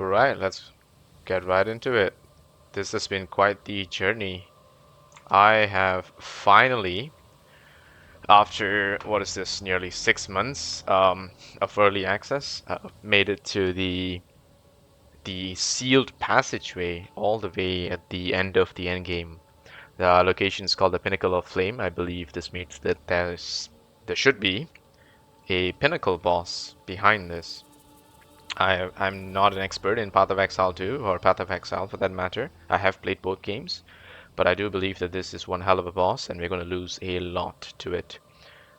Alright, let's get right into it. This has been quite the journey. I have finally, after what is this, nearly 6 months of early access, made it to the sealed passageway all the way at the end of the end game. The location is called the Pinnacle of Flame. I believe this means that there should be a pinnacle boss behind this. I'm not an expert in Path of Exile 2 or Path of Exile for that matter. I have played both games, but I do believe that this is one hell of a boss and we're going to lose a lot to it.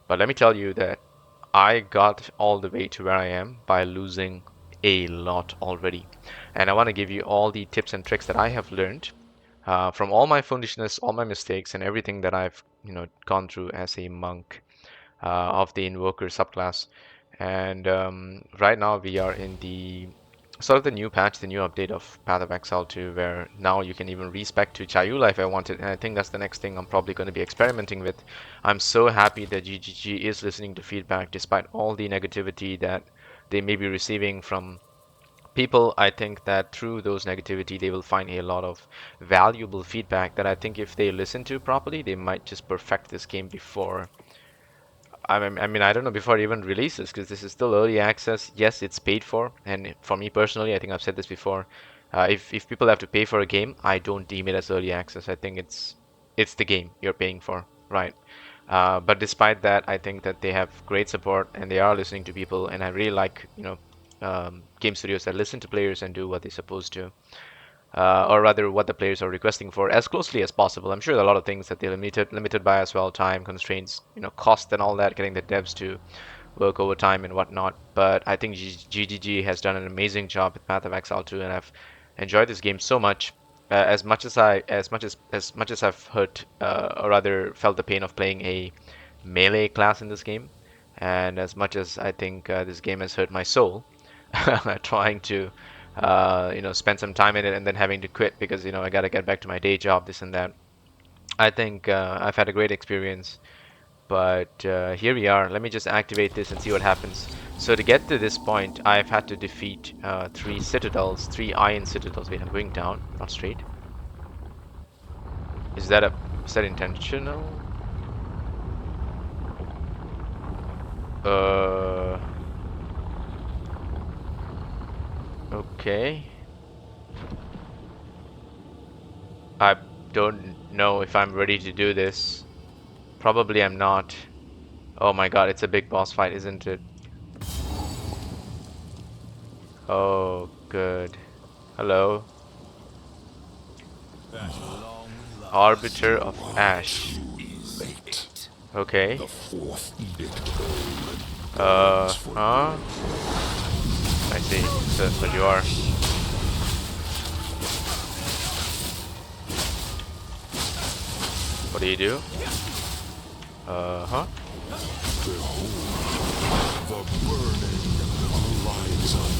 But let me tell you that I got all the way to where I am by losing a lot already. And I want to give you all the tips and tricks that I have learned from all my foolishness, all my mistakes, and everything that I've gone through as a monk of the Invoker subclass. And right now we are in the sort of the new patch, the new update of Path of Exile 2, where now you can even respec to Chayula if I wanted, and I think that's the next thing I'm probably going to be experimenting with. I'm so happy that GGG is listening to feedback despite all the negativity that they may be receiving from people. I think that through those negativity they will find a lot of valuable feedback that I think if they listen to properly, they might just perfect this game before I mean, I don't know before it even releases because this is still early access. Yes, it's paid for, and for me personally, I think I've said this before. If people have to pay for a game, I don't deem it as early access. I think it's the game you're paying for, right? But despite that, I think that they have great support and they are listening to people, and I really like game studios that listen to players and do what they're supposed to. Or rather what the players are requesting for as closely as possible. I'm sure there are a lot of things that they're limited by as well, time constraints, cost and all that, getting the devs to work overtime and whatnot. But I think GGG has done an amazing job with Path of Exile 2, and I've enjoyed this game so much. As much as I've hurt, or rather felt the pain of playing a melee class in this game, and as much as I think this game has hurt my soul, trying to spend some time in it and then having to quit because I got to get back to my day job, this and that. I think I've had a great experience, but here we are. Let me just activate this and see what happens. So to get to this point, I've had to defeat 3 iron citadels. Wait, I'm going down, not straight. Is that intentional? Okay. I don't know if I'm ready to do this. Probably I'm not. Oh my god, it's a big boss fight, isn't it? Oh, good. Hello. Arbiter of Ash. Okay. Huh? I see. So that's what you are. What do you do? Huh? The burning lights on.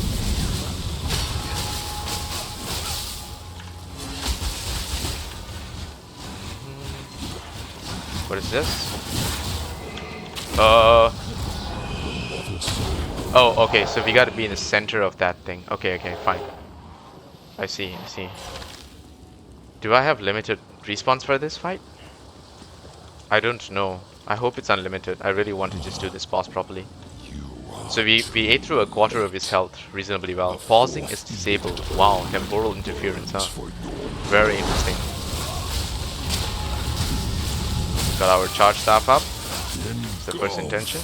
What is this? Oh, okay, so we gotta be in the center of that thing. Okay, fine. I see. Do I have limited respawns for this fight? I don't know. I hope it's unlimited. I really want to just do this boss properly. So we ate through a quarter of his health reasonably well. Pausing is disabled. Wow, temporal interference, huh? Very interesting. Got our charge staff up. It's the first intention.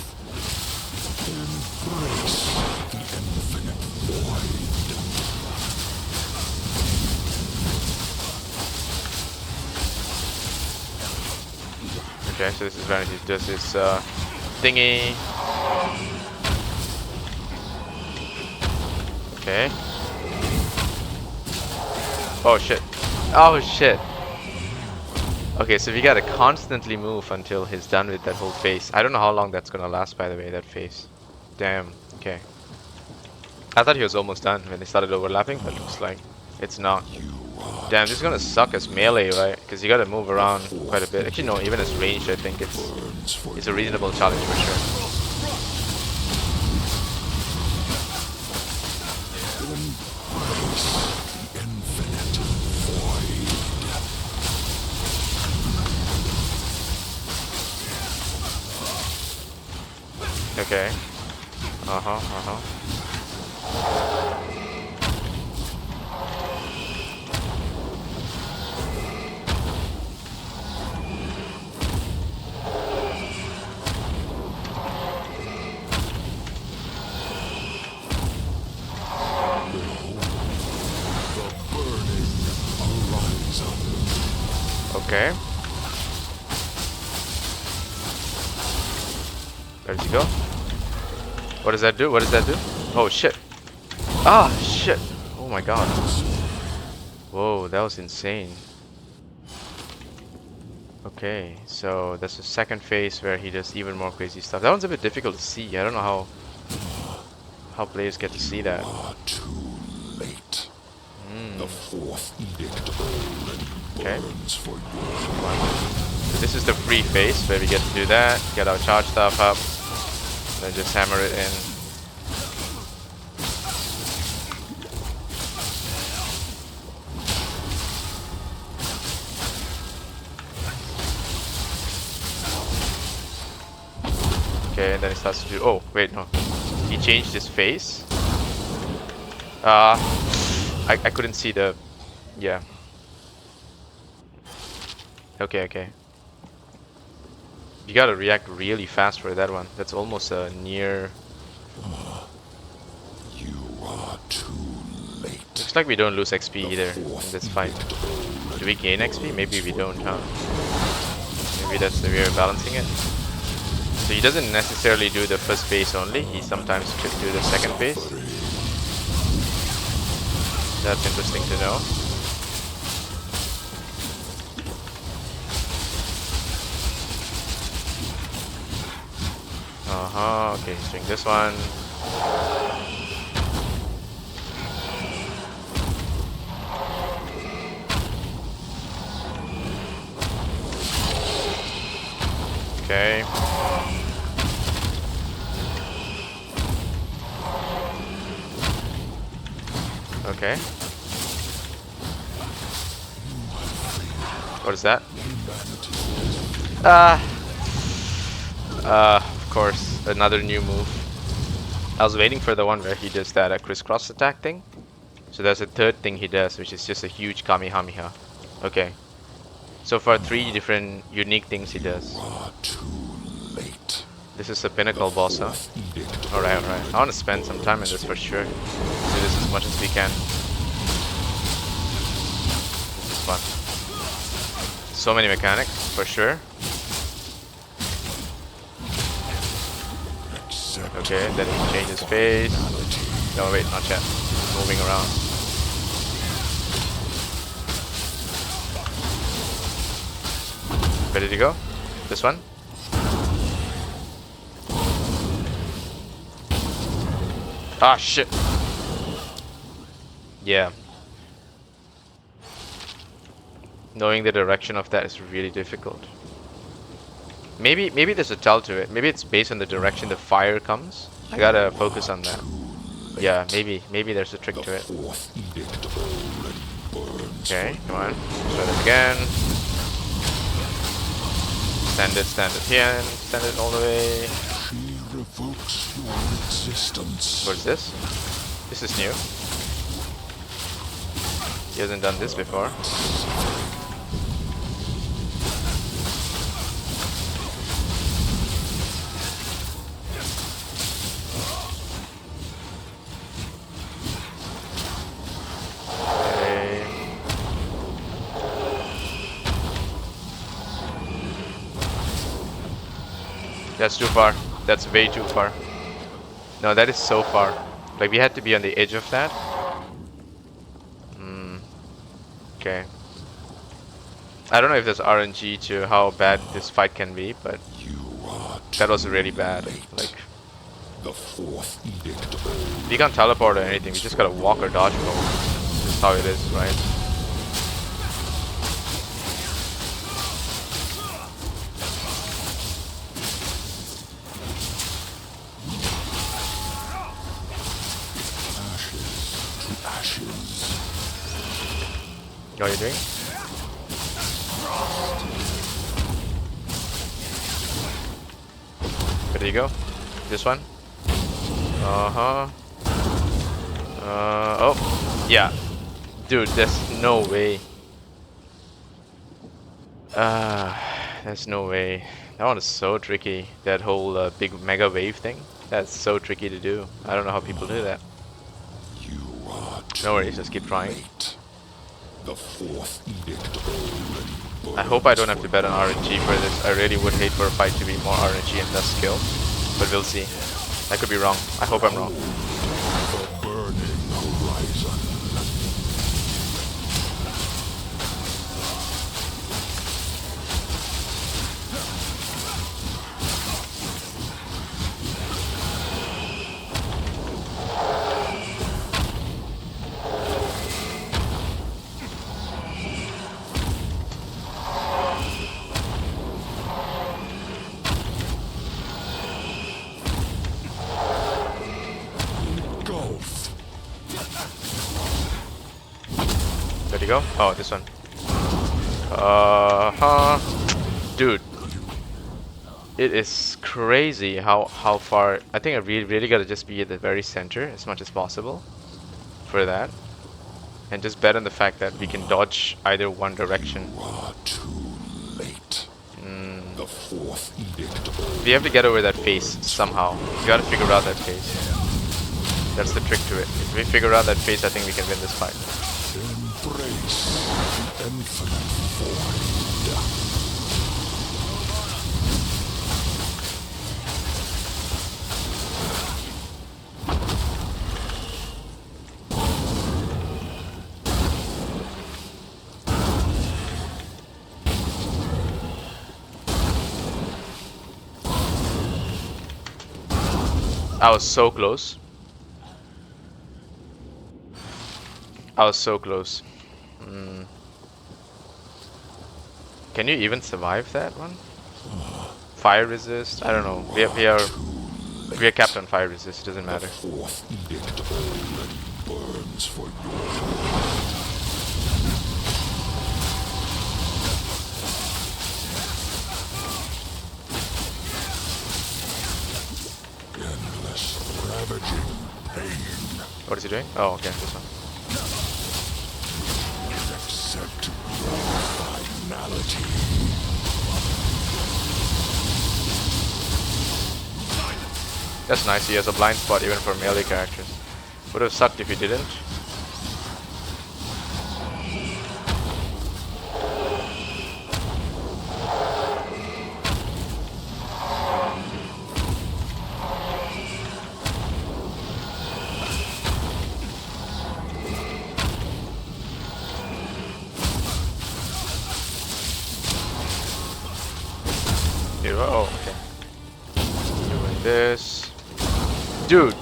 Okay, so this is when he does his thingy. Okay. Oh shit. Oh shit. Okay, so we gotta constantly move until he's done with that whole phase. I don't know how long that's gonna last, by the way, that phase. Damn. Okay. I thought he was almost done when they started overlapping, but looks like it's not. Damn, this is gonna suck as melee, right? Because you gotta move around quite a bit. Actually, no, even as ranged, I think it's a reasonable challenge for sure. Okay. Okay. Where does he go? What does that do? What does that do? Oh shit. Ah, shit. Oh my god. Whoa, that was insane. Okay, so that's the second phase where he does even more crazy stuff. That one's a bit difficult to see. I don't know how players get to see that. Too late. The fourth edict burns for you. So this is the free phase where we get to do that, get our charge stuff up, then just hammer it in. Okay, and then it starts to do. Oh, wait, no. He changed his face. I couldn't see the. Yeah. Okay. You gotta react really fast for that one. That's almost a near. You are too late. Looks like we don't lose XP either in this fight. Do we gain XP? Maybe we don't, huh? Maybe that's the way we're balancing it. So he doesn't necessarily do the first phase only. He sometimes could do the second phase. That's interesting to know. Okay, he's doing this one. Okay. Okay. What is that? Of course, another new move. I was waiting for the one where he does that crisscross attack thing. So there's a third thing he does, which is just a huge Kamehameha. Okay. So far, 3 different unique things he does. This is the pinnacle boss, huh? Alright. I want to spend some time in this for sure. Do this as much as we can. This is fun. So many mechanics, for sure. Okay, then he changes face. No, wait, not yet. He's moving around. Ready to go? This one? Ah, shit. Yeah. Knowing the direction of that is really difficult. Maybe there's a tell to it. Maybe it's based on the direction the fire comes. I gotta focus on that. Yeah, maybe there's a trick to it. Okay, come on. Try that again. Stand it here. Stand it all the way. What is this? This is new. He hasn't done this before. Okay. That's too far. That's way too far. No, that is so far. Like, we had to be on the edge of that. Okay. I don't know if there's RNG to how bad this fight can be, but that was really bad. Like, we can't teleport or anything. We just gotta walk or dodge roll. This is how it is, right? What are you doing? There you go. This one. Uh-huh. Oh. Yeah. Dude, there's no way. There's no way. That one is so tricky. That whole big mega wave thing. That's so tricky to do. I don't know how people do that. You are No worries, too just keep trying. late. The fourth edict already I hope I burns don't have for to bet on your RNG for this. I really would hate for a fight to be more RNG and less skill. But we'll see. I could be wrong. I hope I'm wrong. the burning horizon. Gulf. Ready to go? Oh, this one. Uh-huh. Dude. It is crazy how far. I think I really gotta just be at the very center as much as possible for that. And just bet on the fact that we can dodge either one direction. You are too late. The fourth edict We have to get over that face somehow. We gotta figure out that face. That's the trick to it. If we figure out that face, I think we can win this fight. embrace the infinite void. I was so close. I was so close. Can you even survive that one? Fire resist? I don't know. We are capped on fire resist. Doesn't matter. Fourth edict already burns for your endless ravaging pain. What is he doing? Oh, okay. This one. Accept your finality. That's nice. He has a blind spot even for melee characters. Would have sucked if he didn't. Oh, okay. Doing this. Dude!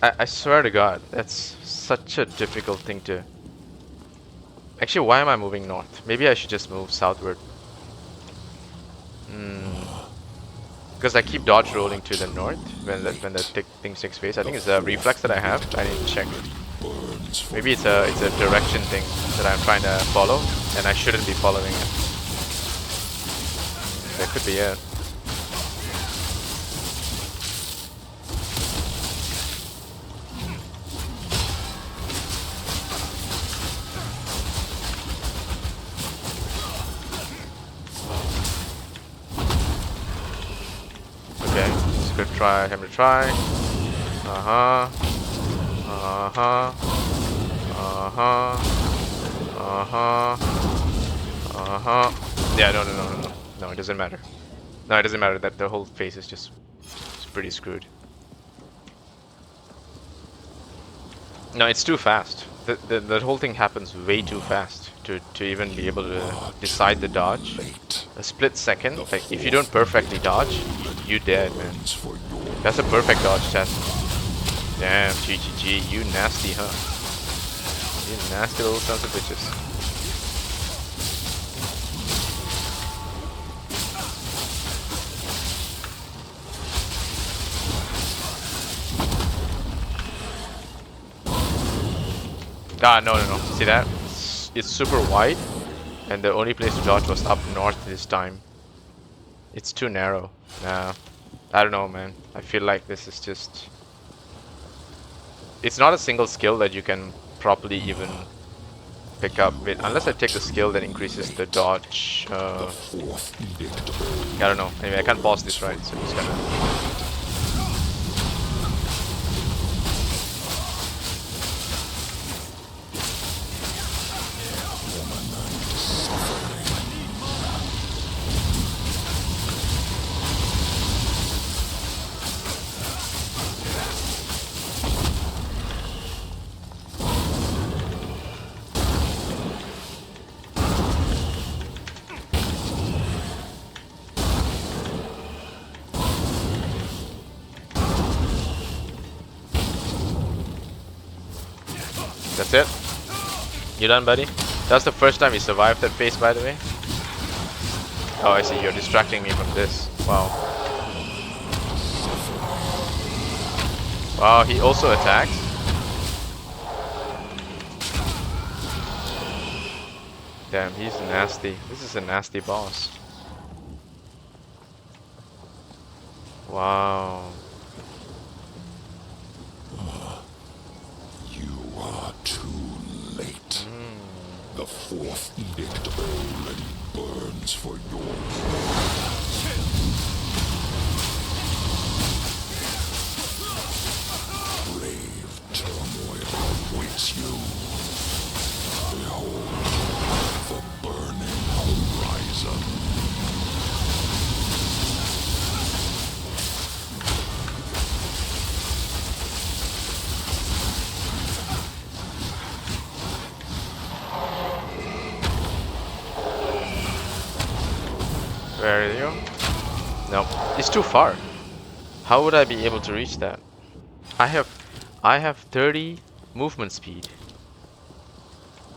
I swear to God, that's such a difficult thing to... Actually, why am I moving north? Maybe I should just move southward. Because I keep dodge rolling to the north when the thing takes place. I think it's a reflex that I have. I need to check. Maybe it's a direction thing that I'm trying to follow, and I shouldn't be following it. That could be it. Okay, let's go try him to try. Uh-huh. Uh-huh. Uh-huh. Uh-huh. Uh-huh. Yeah, no. No, it doesn't matter. No, it doesn't matter. That the whole face is just it's pretty screwed. No, it's too fast. The whole thing happens way too fast to even be able to decide the dodge. A split second. Like if you don't perfectly dodge, you dead, man. That's a perfect dodge test. Damn, GGG, you nasty, huh? You nasty little sons of bitches. Ah, no. See that? It's super wide, and the only place to dodge was up north this time. It's too narrow. Nah. I don't know, man. I feel like this is just... It's not a single skill that you can properly even pick up with, unless I take the skill that increases the dodge. I don't know. Anyway, I can't pause this, right? So I'm just gonna... That's it. You done, buddy? That's the first time you survived that phase, by the way. Oh, I see. You're distracting me from this. Wow. Wow, he also attacks. Damn, he's nasty. This is a nasty boss. Wow. You are too late. The fourth edict already burns for your... Brave turmoil awaits you. Behold the burning horizon. Where are you? Nope. It's too far. How would I be able to reach that? I have 30 movement speed.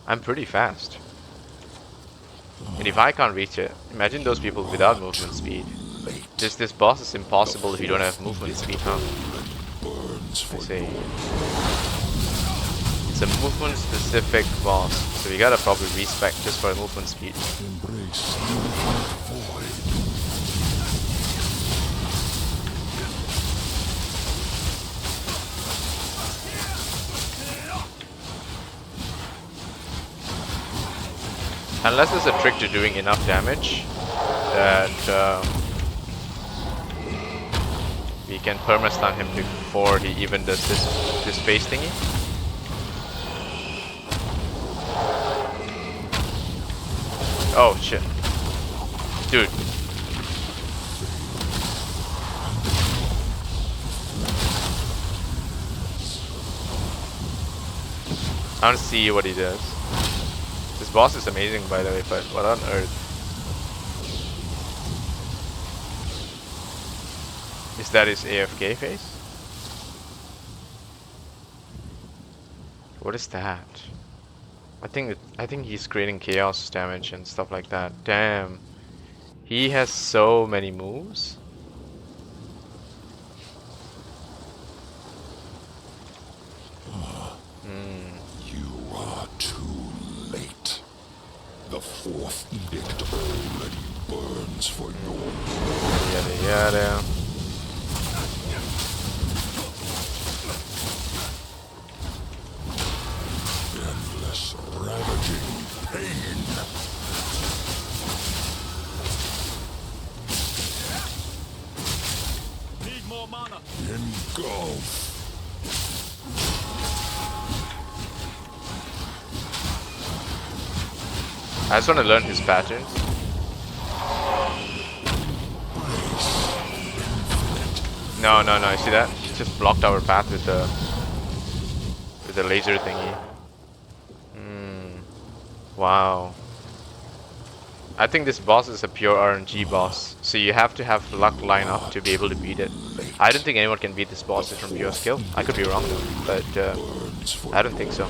I'm pretty fast. And if I can't reach it, imagine those people without movement speed. This boss is impossible if you don't have movement speed, huh? I see. It's a movement specific boss, so we gotta probably respec just for movement speed. Unless there's a trick to doing enough damage that we can perma-stun him before he even does this phase thingy. Oh shit. Dude. I want to see what he does. This boss is amazing, by the way, but what on earth? Is that his AFK phase? What is that? I think he's creating chaos damage and stuff like that. Damn. He has so many moves. You are too late. The fourth edict already burns for your... Yada yada. Endless ravaging pain. Need more mana. Engulf. I just want to learn his patterns. No, you see that? He just blocked our path with the laser thingy. Wow. I think this boss is a pure RNG boss, so you have to have luck line up to be able to beat it. I don't think anyone can beat this boss just from pure skill. I could be wrong though, but I don't think so.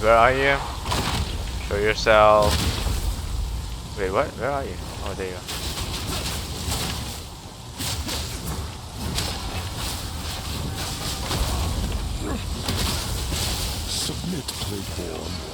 where are you? Show yourself. Wait, what? Where are you? Oh, there you are. Submit, Claiborne.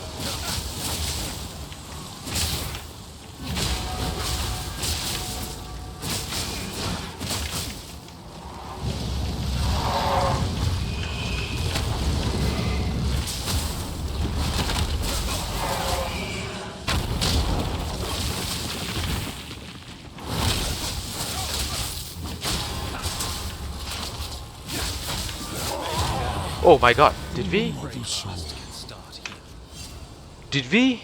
Oh my god, did we? Did we?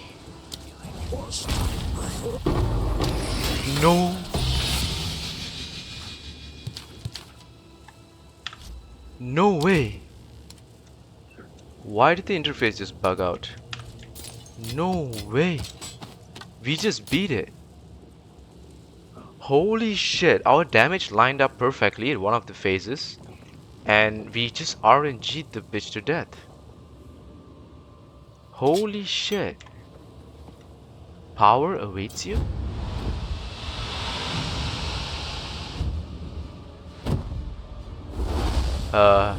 No. No way. Why did the interface just bug out? No way. We just beat it. Holy shit, our damage lined up perfectly in one of the phases. And we just RNG'd the bitch to death. Holy shit. Power awaits you? Uh,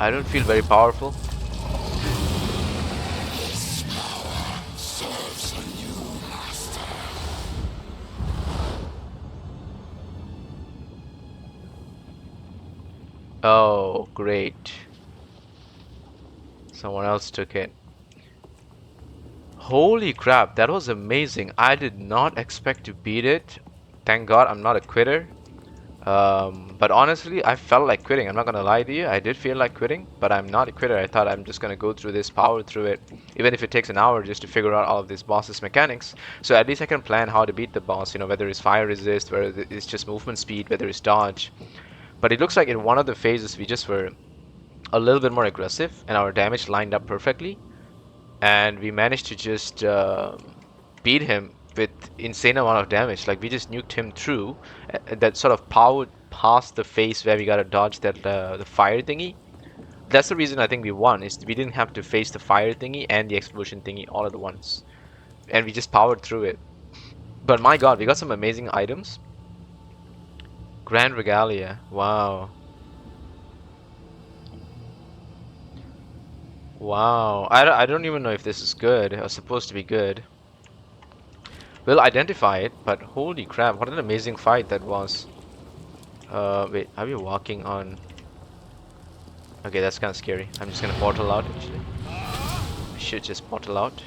I don't feel very powerful. Serves a new master. Oh, great. Someone else took it. Holy crap, that was amazing. I did not expect to beat it. Thank God I'm not a quitter. But honestly, I felt like quitting. I'm not gonna lie to you. I did feel like quitting, but I'm not a quitter. I thought I'm just gonna go through this, power through it, even if it takes an hour just to figure out all of this boss's mechanics. So at least I can plan how to beat the boss, you know, whether it's fire resist, whether it's just movement speed, whether it's dodge. But it looks like in one of the phases we just were a little bit more aggressive and our damage lined up perfectly. And we managed to just beat him with insane amount of damage. Like we just nuked him through that sort of powered past the phase where we gotta dodge that the fire thingy. That's the reason I think we won, is we didn't have to face the fire thingy and the explosion thingy all at once, and we just powered through it. But my god, we got some amazing items. Grand Regalia, wow. Wow, I don't even know if this is good or supposed to be good. We'll identify it, but holy crap, what an amazing fight that was. Wait, are we walking on... Okay, that's kind of scary. I'm just gonna portal out, actually. I should just portal out.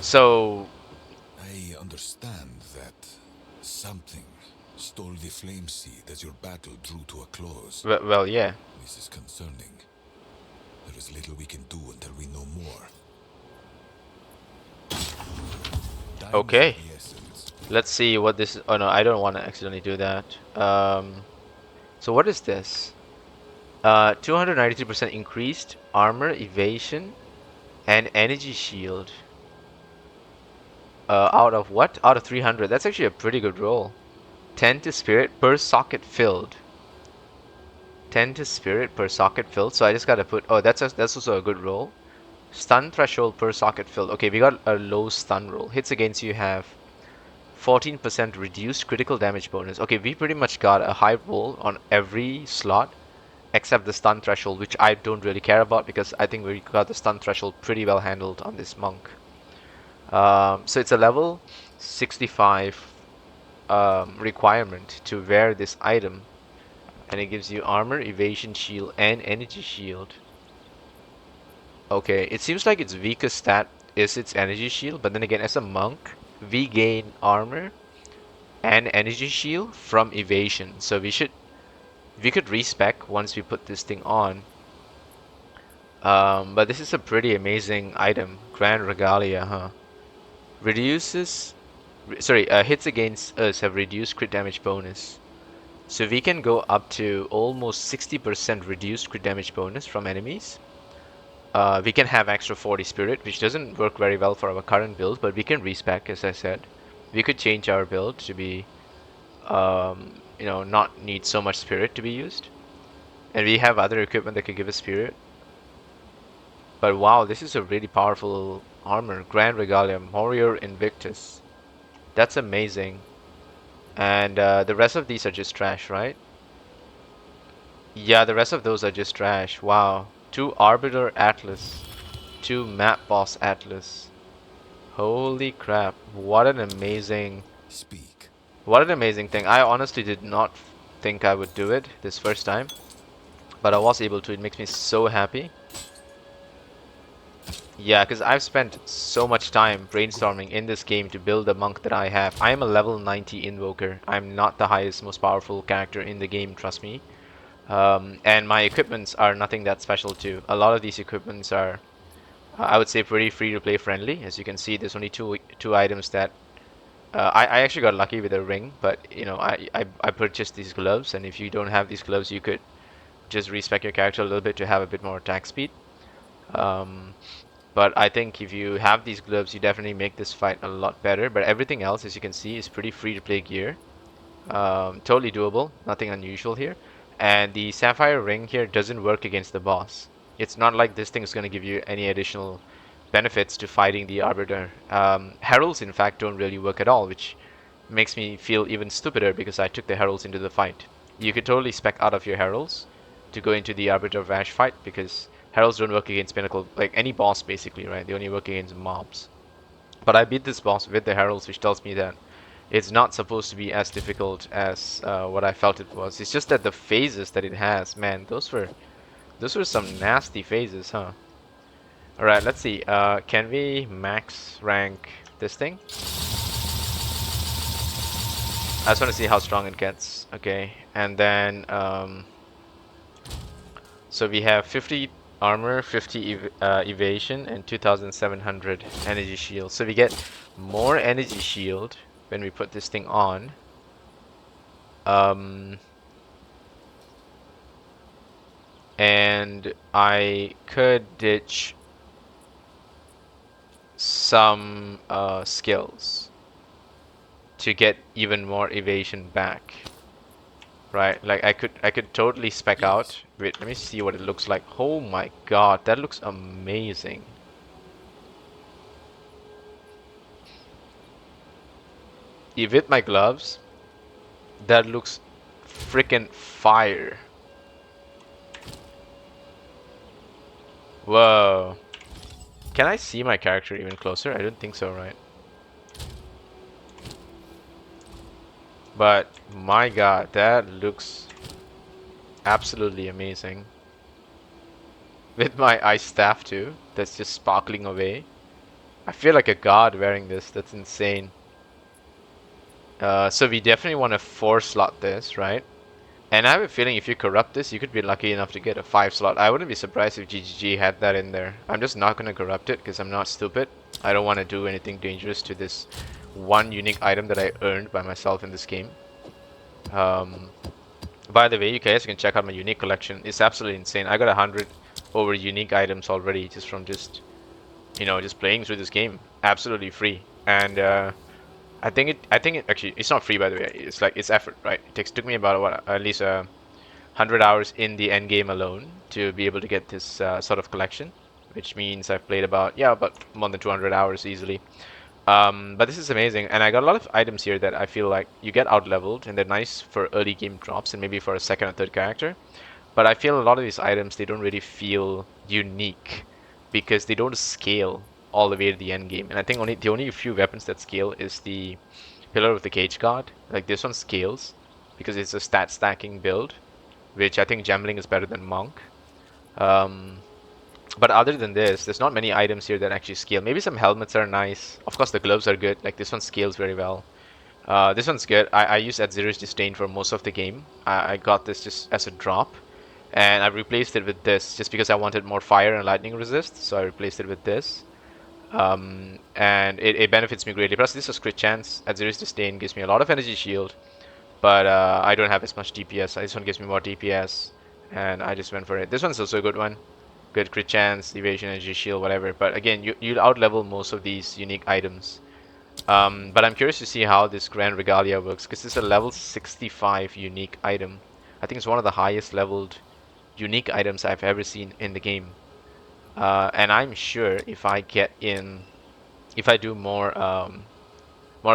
So... I understand that something stole the flame seed as your battle drew to a close. Well, yeah. This is concerning. There is little we can do until we know more. Time is of Okay. the essence. Let's see what this is. Oh no, I don't want to accidentally do that. So what is this? 293% increased armor, evasion, and energy shield. Out of what? Out of 300. That's actually a pretty good roll. 10 to spirit per socket filled. 10 to spirit per socket filled. So I just gotta put. Oh, that's also a good roll. Stun threshold per socket filled. Okay, we got a low stun roll. Hits against you have 14% reduced critical damage bonus. Okay, we pretty much got a high roll on every slot except the stun threshold, which I don't really care about because I think we got the stun threshold pretty well handled on this monk. So it's a level 65 requirement to wear this item, and it gives you armor, evasion shield, and energy shield. Okay, it seems like its weakest stat is its energy shield, but then again, as a monk, we gain armor and energy shield from evasion, so we could respec once we put this thing on. But this is a pretty amazing item, Grand Regalia, huh? Reduces, hits against us have reduced crit damage bonus. So we can go up to almost 60% reduced crit damage bonus from enemies. We can have extra 40 spirit, which doesn't work very well for our current build, but we can respec, as I said. We could change our build to be, not need so much spirit to be used. And we have other equipment that can give us spirit. But wow, this is a really powerful armor. Grand Regalia, Warrior Invictus. That's amazing. And the rest of these are just trash, right? Yeah, the rest of those are just trash. Wow. Two Arbiter Atlas. Two Map Boss Atlas. Holy crap. Speak. What an amazing thing. I honestly did not think I would do it this first time, but I was able to. It makes me so happy. Yeah, because I've spent so much time brainstorming in this game to build the monk that I have. I am a level 90 invoker. I'm not the highest, most powerful character in the game, trust me. And my equipments are nothing that special too. A lot of these equipments are, I would say, pretty free to play friendly. As you can see, there's only two items that I actually got lucky with a ring, but you know, I purchased these gloves, and if you don't have these gloves, you could just respec your character a little bit to have a bit more attack speed. Um, but I think if you have these gloves, you definitely make this fight a lot better. But everything else, as you can see, is pretty free to play gear. Totally doable, nothing unusual here. And the Sapphire Ring here doesn't work against the boss. It's not like this thing is going to give you any additional benefits to fighting the Arbiter. Heralds, in fact, don't really work at all, which makes me feel even stupider because I took the Heralds into the fight. You could totally spec out of your Heralds to go into the Arbiter of Ash fight because Heralds don't work against Pinnacle, like any boss basically, right? They only work against mobs. But I beat this boss with the Heralds, which tells me that it's not supposed to be as difficult as what I felt it was. It's just that the phases that it has, man, those were some nasty phases, huh? All right, let's see. Can we max rank this thing? I just want to see how strong it gets. Okay, and then so we have 50 armor, 50 evasion, and 2,700 energy shield. So we get more energy shield when we put this thing on. Um, and I could ditch some skills to get even more evasion back. Right, like I could totally spec Yes. out. Wait, let me see what it looks like. Oh my god, that looks amazing. With my gloves, that looks freaking fire. Whoa. Can I see my character even closer? I don't think so, right? But my god, that looks absolutely amazing. With my ice staff too, that's just sparkling away. I feel like a god wearing this. That's insane. So we definitely want to 4-slot this, right? And I have a feeling if you corrupt this, you could be lucky enough to get a 5-slot. I wouldn't be surprised if GGG had that in there. I'm just not going to corrupt it because I'm not stupid. I don't want to do anything dangerous to this one unique item that I earned by myself in this game. Um, by the way, you guys can check out my unique collection. It's absolutely insane. I got 100 over unique items already just from just playing through this game. Absolutely free. And I think it actually it's not free by the way. It's like it's effort, right? Took me about at least 100 hours in the end game alone to be able to get this sort of collection, which means I've played about more than 200 hours easily. But this is amazing, and I got a lot of items here that I feel like you get out leveled, and they're nice for early game drops and maybe for a second or third character. But I feel a lot of these items they don't really feel unique because they don't scale all the way to the end game. And I think the only few weapons that scale is the Pillar of the Cage Guard. Like this one scales because it's a stat stacking build, which I think Gembling is better than Monk. Um, but other than this, there's not many items here that actually scale. Maybe some helmets are nice. Of course, the gloves are good. Like this one scales very well. This one's good. I used Adzir's Disdain for most of the game. I got this just as a drop. And I replaced it with this just because I wanted more fire and lightning resist. So I replaced it with this. And it benefits me greatly. Plus, this is crit chance. Adzir's Disdain gives me a lot of energy shield. But I don't have as much DPS. This one gives me more DPS. And I just went for it. This one's also a good one. Good crit chance, evasion, energy shield, whatever. But again, you'll outlevel most of these unique items. But I'm curious to see how this Grand Regalia works because it's a level 65 unique item. I think it's one of the highest leveled unique items I've ever seen in the game. And I'm sure if I do more of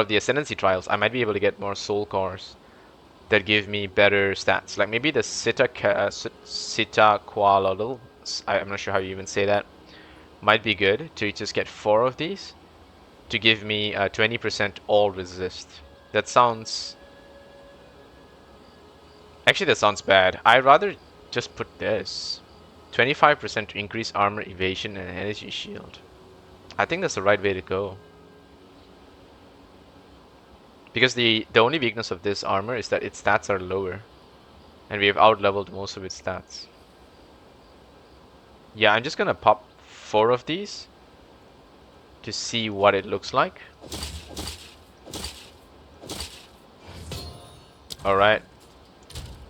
the Ascendancy trials, I might be able to get more soul cores that give me better stats. Like maybe the Sitaqualodl, I'm not sure how you even say that, might be good to just get 4 of these to give me 20% all resist. That sounds Actually, that sounds bad. I'd rather just put this. 25% to increase armor, evasion, and energy shield. I think that's the right way to go. Because the only weakness of this armor is that its stats are lower. And we have out-leveled most of its stats. Yeah, I'm just gonna pop 4 of these to see what it looks like. Alright.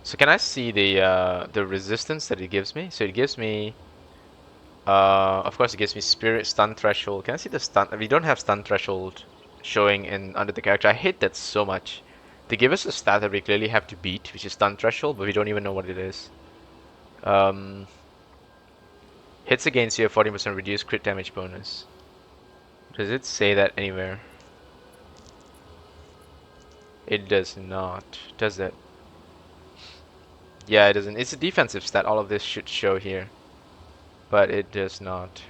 So can I see the resistance that it gives me? So it gives me of course, it gives me spirit stun threshold. Can I see the stun? We don't have stun threshold showing in under the character. I hate that so much. They give us a stat that we clearly have to beat, which is stun threshold, but we don't even know what it is. Um, hits against you have 40% reduced crit damage bonus. Does it say that anywhere? It does not. Does it? Yeah, it doesn't. It's a defensive stat. All of this should show here, but it does not.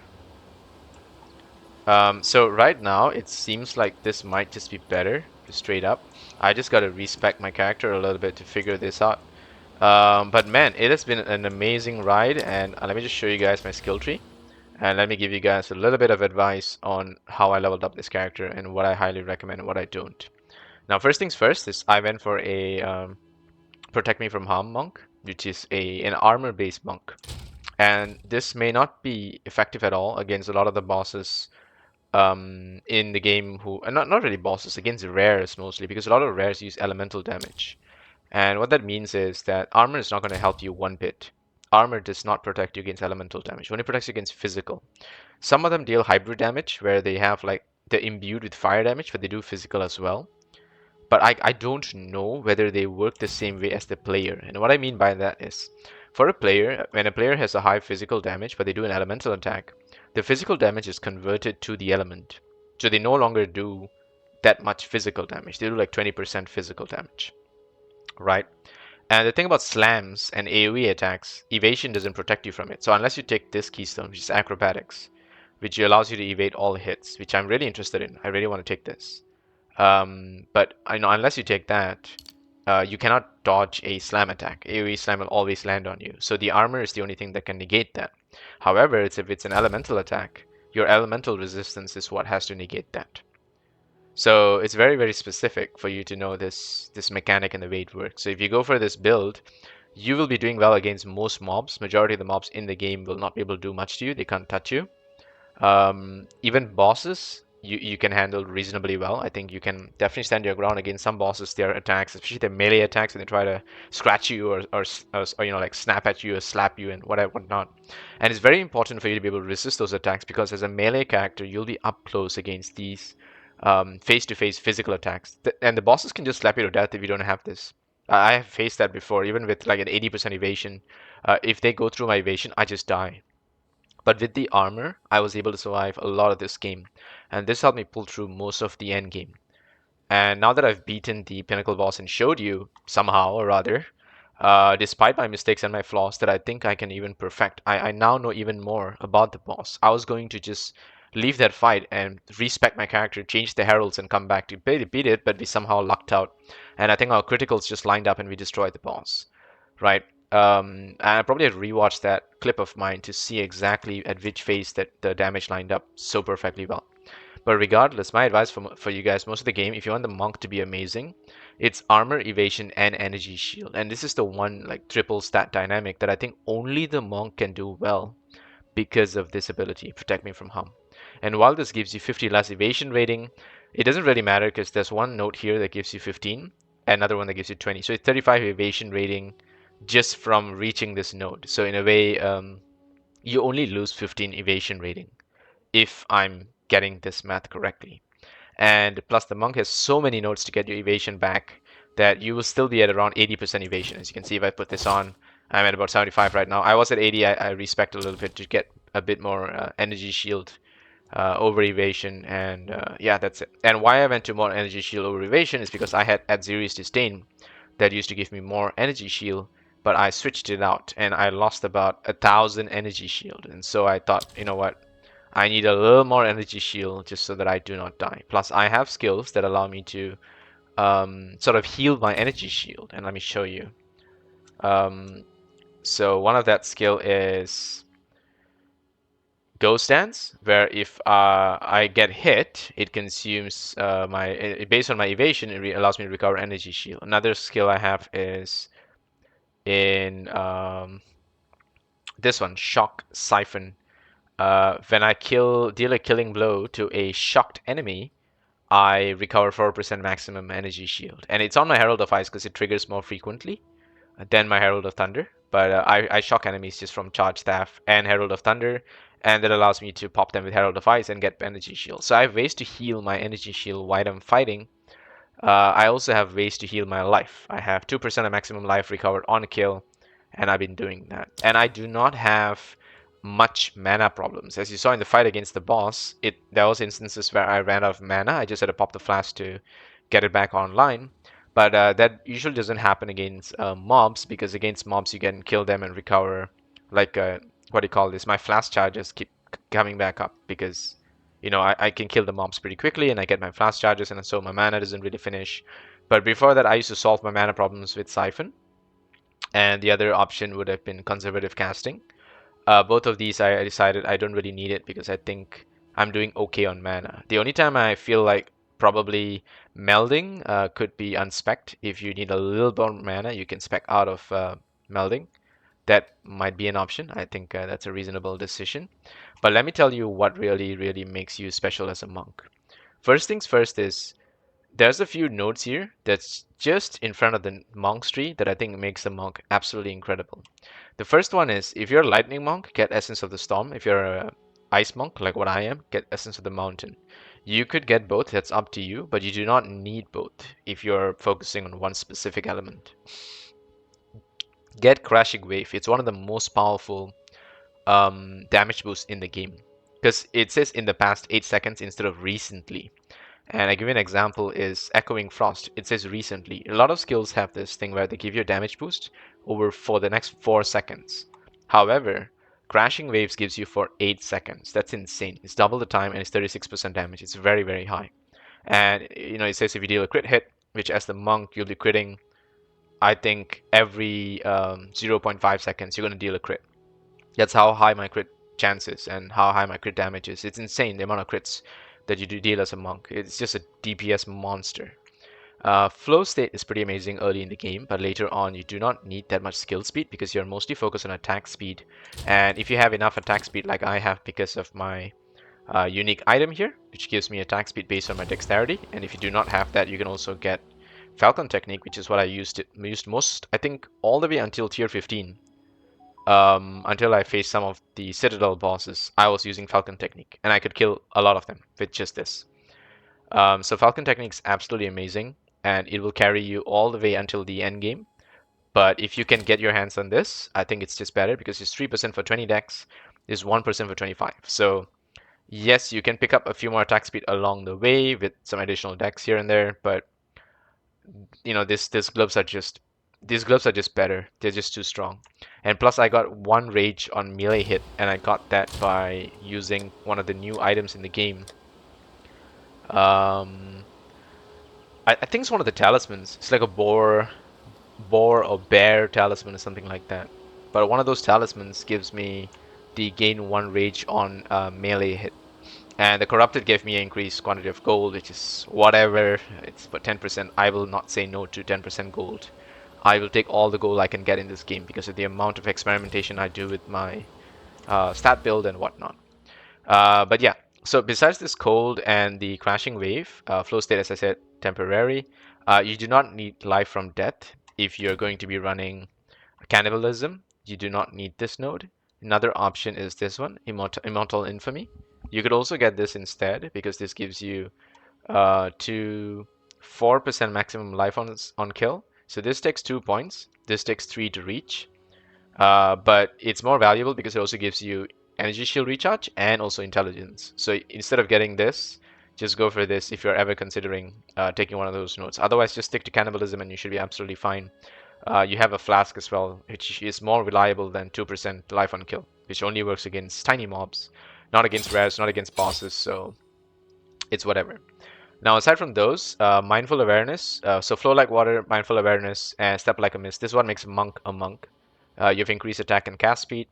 So right now, it seems like this might just be better, just straight up. I just gotta respec my character a little bit to figure this out. But man, it has been an amazing ride, and let me just show you guys my skill tree. And let me give you guys a little bit of advice on how I leveled up this character and what I highly recommend and what I don't. Now, first things first is I went for a Protect Me From Harm monk, which is an armor-based monk. And this may not be effective at all against a lot of the bosses in the game who not really bosses, against rares mostly, because a lot of rares use elemental damage. And what that means is that armor is not going to help you one bit. Armor does not protect you against elemental damage. It only protects you against physical. Some of them deal hybrid damage where they have like they're imbued with fire damage, but they do physical as well. But I don't know whether they work the same way as the player. And what I mean by that is, for a player, when a player has a high physical damage, but they do an elemental attack, the physical damage is converted to the element. So they no longer do that much physical damage. They do like 20% physical damage, right? And the thing about slams and AoE attacks, evasion doesn't protect you from it. So unless you take this keystone, which is acrobatics, which allows you to evade all hits, which I'm really interested in. I really want to take this. But I know unless you take that, you cannot dodge a slam attack. AoE slam will always land on you. So the armor is the only thing that can negate that. However, if it's an elemental attack, your elemental resistance is what has to negate that. So it's very, very specific for you to know this mechanic and the way it works. So if you go for this build, you will be doing well against most mobs. Majority of the mobs in the game will not be able to do much to you. They can't touch you. Even bosses, you can handle reasonably well. I think you can definitely stand your ground against some bosses. Their attacks, especially their melee attacks, and they try to scratch you or like snap at you or slap you and whatnot. And it's very important for you to be able to resist those attacks because as a melee character, you'll be up close against these face-to-face physical attacks. And the bosses can just slap you to death if you don't have this. I have faced that before, even with like an 80% evasion. If they go through my evasion, I just die. But with the armor, I was able to survive a lot of this game, and this helped me pull through most of the end game. And now that I've beaten the pinnacle boss and showed you, somehow or other, despite my mistakes and my flaws that I think I can even perfect, I now know even more about the boss. I was going to just leave that fight and respec my character, change the heralds, and come back to beat it, but we somehow lucked out. And I think our criticals just lined up and we destroyed the boss, right? And I probably had rewatched that clip of mine to see exactly at which phase that the damage lined up so perfectly well. But regardless, my advice for you guys, most of the game, if you want the monk to be amazing, it's armor, evasion, and energy shield. And this is the one like triple stat dynamic that I think only the monk can do well because of this ability, protect me from harm. And while this gives you 50 less evasion rating, it doesn't really matter because there's one note here that gives you 15, another one that gives you 20. So it's 35 evasion rating just from reaching this node. So in a way, you only lose 15 evasion rating if I'm getting this math correctly. And plus the monk has so many nodes to get your evasion back that you will still be at around 80% evasion. As you can see, if I put this on, I'm at about 75 right now. I was at 80. I respect a little bit to get a bit more energy shield over evasion, and yeah, that's it. And why I went to more energy shield over evasion is because I had at Zeri's Disdain that used to give me more energy shield, but I switched it out and I lost about 1,000 energy shield. And so I thought, you know what? I need a little more energy shield just so that I do not die. Plus, I have skills that allow me to sort of heal my energy shield. And let me show you. Um, so one of that skill is Ghost Dance, where if I get hit, it consumes based on my evasion, it allows me to recover energy shield. Another skill I have is in this one, Shock Siphon. When I deal a killing blow to a shocked enemy, I recover 4% maximum energy shield. And it's on my Herald of Ice because it triggers more frequently than my Herald of Thunder. But I shock enemies just from Charge Staff and Herald of Thunder, and that allows me to pop them with Herald of Ice and get energy shield. So I have ways to heal my energy shield while I'm fighting. I also have ways to heal my life. I have 2% of maximum life recovered on a kill, and I've been doing that. And I do not have much mana problems. As you saw in the fight against the boss, there was instances where I ran out of mana. I just had to pop the flask to get it back online. But that usually doesn't happen against mobs, because against mobs you can kill them and recover. Like what do you call this? My flask charges keep coming back up because I can kill the mobs pretty quickly and I get my flash charges, and so my mana doesn't really finish. But before that, I used to solve my mana problems with Siphon, and the other option would have been conservative casting. Both of these I decided I don't really need it because I think I'm doing okay on mana. The only time I feel like probably melding could be unspec'd. If you need a little more mana, you can spec out of melding. That might be an option. I think that's a reasonable decision. But let me tell you what really, really makes you special as a monk. First things first is there's a few nodes here that's just in front of the monk's tree that I think makes the monk absolutely incredible. The first one is if you're a lightning monk, get Essence of the Storm. If you're a ice monk like what I am, get Essence of the Mountain. You could get both, that's up to you, but you do not need both if you're focusing on one specific element. Get Crashing Wave. It's one of the most powerful damage boosts in the game because it says in the past 8 seconds instead of recently. And I give you an example is Echoing Frost. It says recently. A lot of skills have this thing where they give you a damage boost over for the next 4 seconds. However, Crashing Waves gives you for 8 seconds. That's insane. It's double the time and it's 36% damage. It's very, very high. And it says if you deal a crit hit, which as the monk you'll be critting, I think every 0 0.5 seconds you're going to deal a crit. That's how high my crit chance is and how high my crit damage is. It's insane the amount of crits that you do deal as a monk. It's just a DPS monster. Flow state is pretty amazing early in the game, but later on you do not need that much skill speed because you're mostly focused on attack speed. And if you have enough attack speed like I have because of my unique item here, which gives me attack speed based on my dexterity, and if you do not have that, you can also get Falcon Technique, which is what I used most, I think, all the way until tier 15. Until I faced some of the Citadel bosses, I was using Falcon Technique, and I could kill a lot of them with just this. So Falcon Technique is absolutely amazing, and it will carry you all the way until the end game. But if you can get your hands on this, I think it's just better because it's 3% for 20 decks, is 1% for 25. So yes, you can pick up a few more attack speed along the way with some additional decks here and there, but these gloves are just better. They're just too strong. And plus I got one rage on melee hit, and I got that by using one of the new items in the game. Um, I think it's one of the talismans. It's like a boar or bear talisman or something like that. But one of those talismans gives me the gain one rage on melee hit. And the corrupted gave me an increased quantity of gold, which is whatever. It's for 10%. I will not say no to 10% gold. I will take all the gold I can get in this game because of the amount of experimentation I do with my stat build and whatnot. But yeah, so besides this cold and the crashing wave, flow state, as I said, temporary. You do not need life from death if you're going to be running cannibalism. You do not need this node. Another option is this one, immortal infamy. You could also get this instead because this gives you to 4% maximum life on kill. So this takes 2 points. This takes 3 to reach. But it's more valuable because it also gives you energy shield recharge and also intelligence. So instead of getting this, just go for this if you're ever considering taking one of those nodes. Otherwise, just stick to cannibalism and you should be absolutely fine. You have a flask as well, which is more reliable than 2% life on kill, which only works against tiny mobs, not against rares, not against bosses, so it's whatever. Now, aside from those, mindful awareness, so flow like water, mindful awareness, and step like a mist. This one makes monk a monk. You have increased attack and cast speed.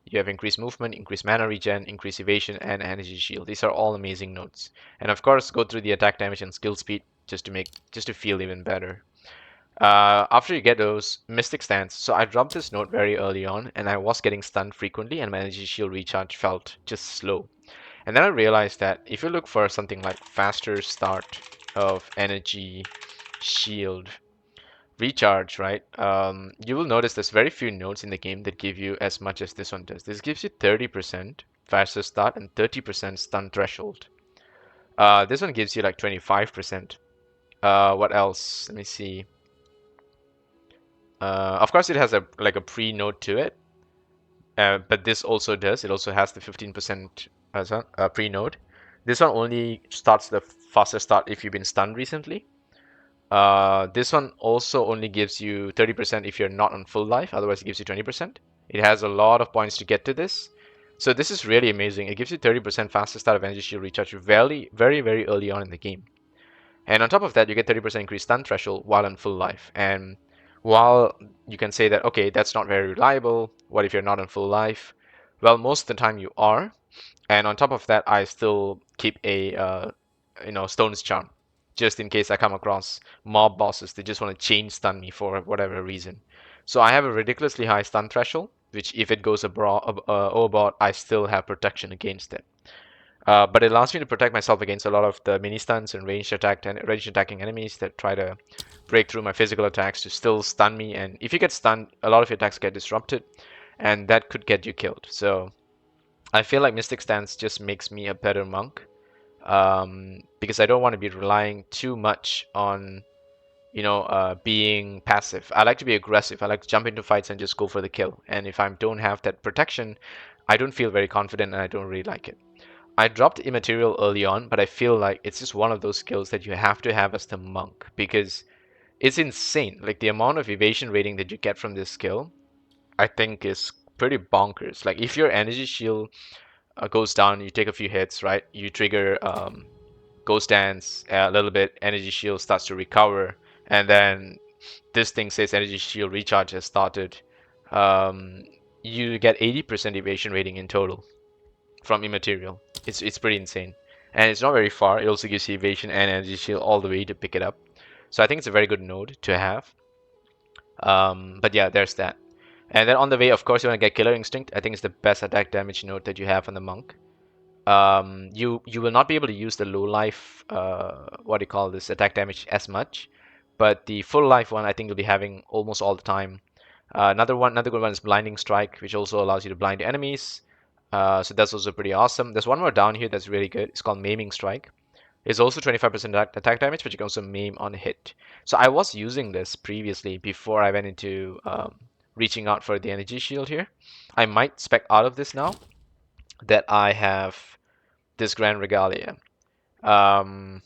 You have increased movement, increased mana regen, increased evasion, and energy shield. These are all amazing notes. And of course, go through the attack damage and skill speed just to feel even better. After you get those Mystic Stance, so I dropped this note very early on, and I was getting stunned frequently, and my energy shield recharge felt just slow. And then I realized that if you look for something like faster start of energy shield recharge, right? You will notice there's very few nodes in the game that give you as much as this one does. This gives you 30% faster start and 30% stun threshold. This one gives you like 25%. What else? Let me see. Of course, it has a like a pre-node to it, but this also does. It also has the 15% pre-node. This one only starts the faster start if you've been stunned recently. This one also only gives you 30% if you're not on full life, otherwise it gives you 20%. It has a lot of points to get to this. So this is really amazing. It gives you 30% faster start of energy shield recharge very early on in the game. And on top of that, you get 30% increased stun threshold while on full life. And while you can say that, okay, that's not very reliable, what if you're not on full life? Well, most of the time you are. And on top of that, I still keep a Stone's Charm, just in case I come across mob bosses that just want to chain stun me for whatever reason. So I have a ridiculously high stun threshold, which if it goes overboard, I still have protection against it. But it allows me to protect myself against a lot of the mini stuns and ranged attacking enemies that try to break through my physical attacks to still stun me. And if you get stunned, a lot of your attacks get disrupted, and that could get you killed. So I feel like Mystic Stance just makes me a better monk, because I don't want to be relying too much on being passive. I like to be aggressive. I like to jump into fights and just go for the kill. And if I don't have that protection, I don't feel very confident and I don't really like it. I dropped Immaterial early on, but I feel like it's just one of those skills that you have to have as the monk because it's insane. Like the amount of evasion rating that you get from this skill, I think is pretty bonkers. Like if your energy shield goes down, you take a few hits, right? You trigger Ghost Dance a little bit, energy shield starts to recover, and then this thing says energy shield recharge has started. Um, you get 80% evasion rating in total from Immaterial. It's pretty insane. And it's not very far. It also gives you evasion and energy shield all the way to pick it up. So I think it's a very good node to have. But yeah, there's that. And then on the way, of course, you want to get Killer Instinct. I think it's the best attack damage node that you have on the Monk. You will not be able to use the low life, what do you call this, attack damage as much. But the full life one, I think you'll be having almost all the time. Another good one is Blinding Strike, which also allows you to blind enemies. So that's also pretty awesome. There's one more down here that's really good. It's called Maiming Strike. It's also 25% attack damage, but you can also maim on hit. So I was using this previously before I went into reaching out for the energy shield here. I might spec out of this now that I have this Grand Regalia. Um,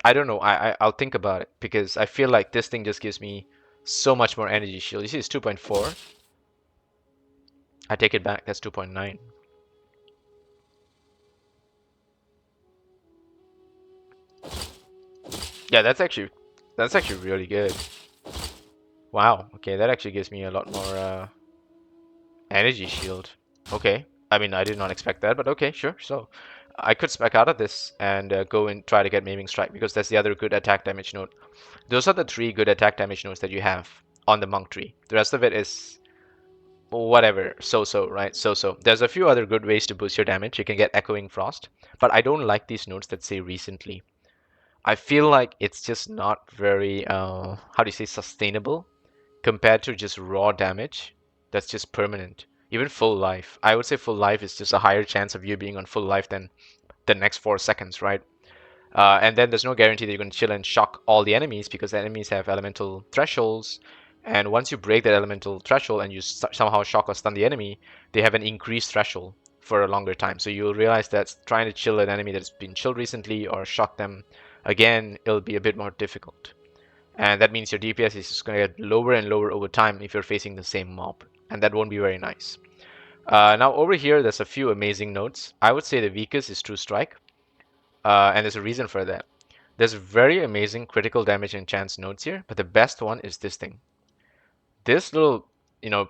I don't know. I'll think about it because I feel like this thing just gives me so much more energy shield. You see, it's 2.4. I take it back. That's 2.9. Yeah, that's actually really good. Wow. Okay, that actually gives me a lot more energy shield. Okay. I mean, I did not expect that, but okay, sure. So I could spec out of this and go and try to get Maiming Strike because that's the other good attack damage node. Those are the three good attack damage nodes that you have on the monk tree. The rest of it is whatever, so-so, right? So-so. There's a few other good ways to boost your damage. You can get Echoing Frost, but I don't like these nodes that say recently. I feel like it's just not very, how do you say, sustainable compared to just raw damage that's just permanent. Even full life. I would say full life is just a higher chance of you being on full life than the next 4 seconds, right? And then there's no guarantee that you're going to chill and shock all the enemies because the enemies have elemental thresholds. And once you break that elemental threshold and you somehow shock or stun the enemy, they have an increased threshold for a longer time. So you'll realize that trying to chill an enemy that's been chilled recently or shock them again, it'll be a bit more difficult. And that means your DPS is just going to get lower and lower over time if you're facing the same mob. And that won't be very nice. Now over here, there's a few amazing notes. I would say the weakest is True Strike. And there's a reason for that. There's very amazing critical damage and chance nodes here, but the best one is this thing. This little,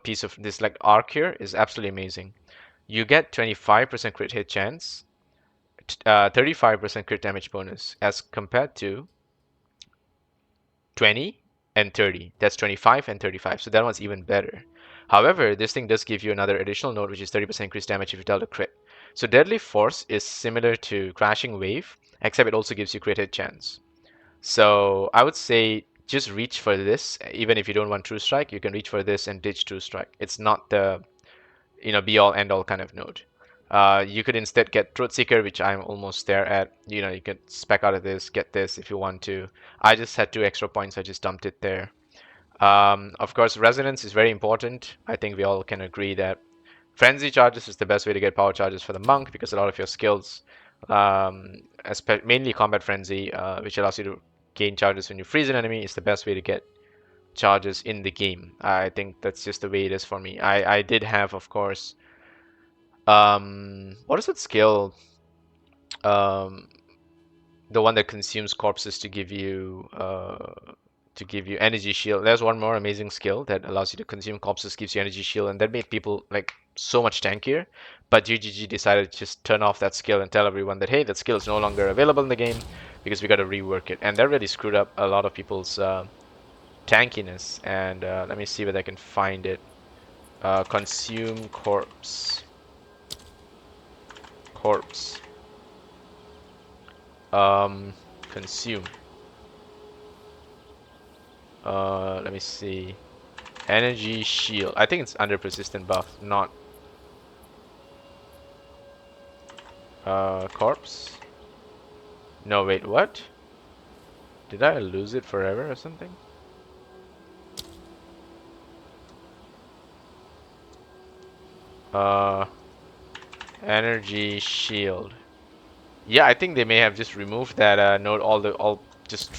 piece of this like arc here is absolutely amazing. You get 25% crit hit chance, 35% crit damage bonus as compared to 20 and 30. That's 25 and 35. So that one's even better. However, this thing does give you another additional node, which is 30% increased damage if you dealt a crit. So Deadly Force is similar to Crashing Wave, except it also gives you crit hit chance. So I would say just reach for this. Even if you don't want True Strike, you can reach for this and ditch True Strike. It's not the be all end all kind of node. You could instead get Truth Seeker, which I'm almost there at. You could spec out of this, get this if you want to. I just had 2 extra points, I just dumped it there. Of course, Resonance is very important. I think we all can agree that Frenzy charges is the best way to get power charges for the monk because a lot of your skills, mainly Combat Frenzy, which allows you to gain charges when you freeze an enemy, is the best way to get charges in the game. I think that's just the way it is for me. I did have, of course, what is that skill? Um, the one that consumes corpses to give you energy shield. There's one more amazing skill that allows you to consume corpses, gives you energy shield, and that made people like so much tankier. But GGG decided to just turn off that skill and tell everyone that hey, that skill is no longer available in the game because we got to rework it, and that really screwed up a lot of people's tankiness. And let me see whether I can find it. Consume corpse. Um, consume. Let me see. Energy shield. I think it's under persistent buff, not corpse. No, wait, what? Did I lose it forever or something? Uh, energy shield. Yeah, I think they may have just removed that node all just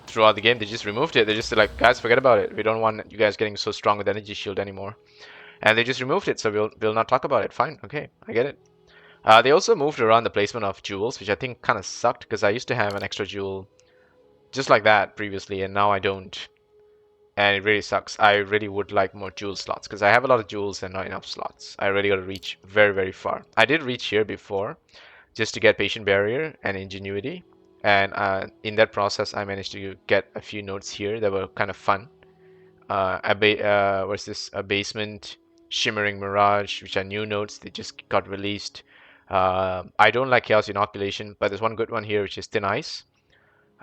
throughout the game. They just removed it. They just said like, guys, forget about it. We don't want you guys getting so strong with energy shield anymore. And they just removed it, so we'll not talk about it. Fine, okay, I get it. They also moved around the placement of jewels, which I think kind of sucked because I used to have an extra jewel just like that previously, and now I don't. And it really sucks. I really would like more jewel slots because I have a lot of jewels and not enough slots. I really got to reach very, very far. I did reach here before just to get patient barrier and ingenuity. And in that process, I managed to get a few notes here that were kind of fun. What's this? A basement, shimmering mirage, which are new notes. They just got released. I don't like chaos inoculation, but there's one good one here, which is thin ice,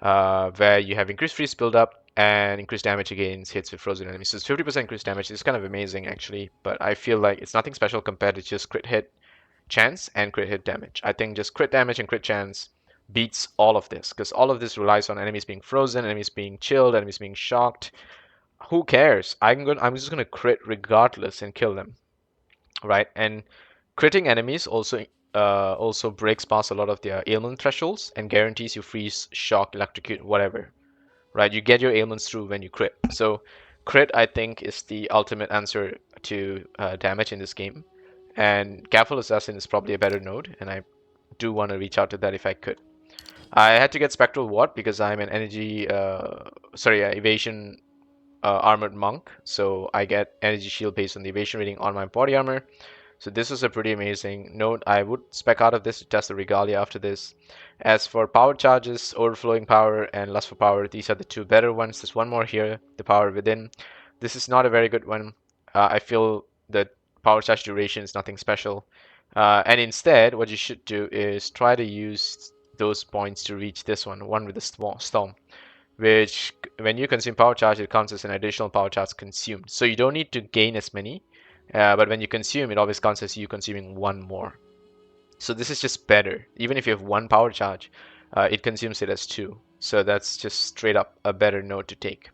where you have increased freeze buildup and increased damage against hits with frozen enemies. So it's 50% increased damage. It's kind of amazing actually, but I feel like it's nothing special compared to just crit hit chance and crit hit damage. I think just crit damage and crit chance beats all of this because all of this relies on enemies being frozen, enemies being chilled, enemies being shocked. Who cares? I'm just gonna crit regardless and kill them, right? And critting enemies also breaks past a lot of their ailment thresholds and guarantees you freeze, shock, electrocute, whatever, right? You get your ailments through when you crit. So crit, I think, is the ultimate answer to damage in this game. And Careful Assassin is probably a better node, and I do want to reach out to that if I could. I had to get Spectral Ward because I'm an evasion armored monk, so I get energy shield based on the evasion rating on my body armor. So this is a pretty amazing node. I would spec out of this to test the Regalia after this. As for power charges, Overflowing Power and Lust for Power, these are the two better ones. There's one more here, the Power Within. This is not a very good one. I feel that power charge duration is nothing special. And instead, what you should do is try to use those points to reach this one with the storm, which when you consume power charge, it counts as an additional power charge consumed. So you don't need to gain as many, but when you consume, it always counts as you consuming one more. So this is just better. Even if you have one power charge, it consumes it as two. So that's just straight up a better node to take.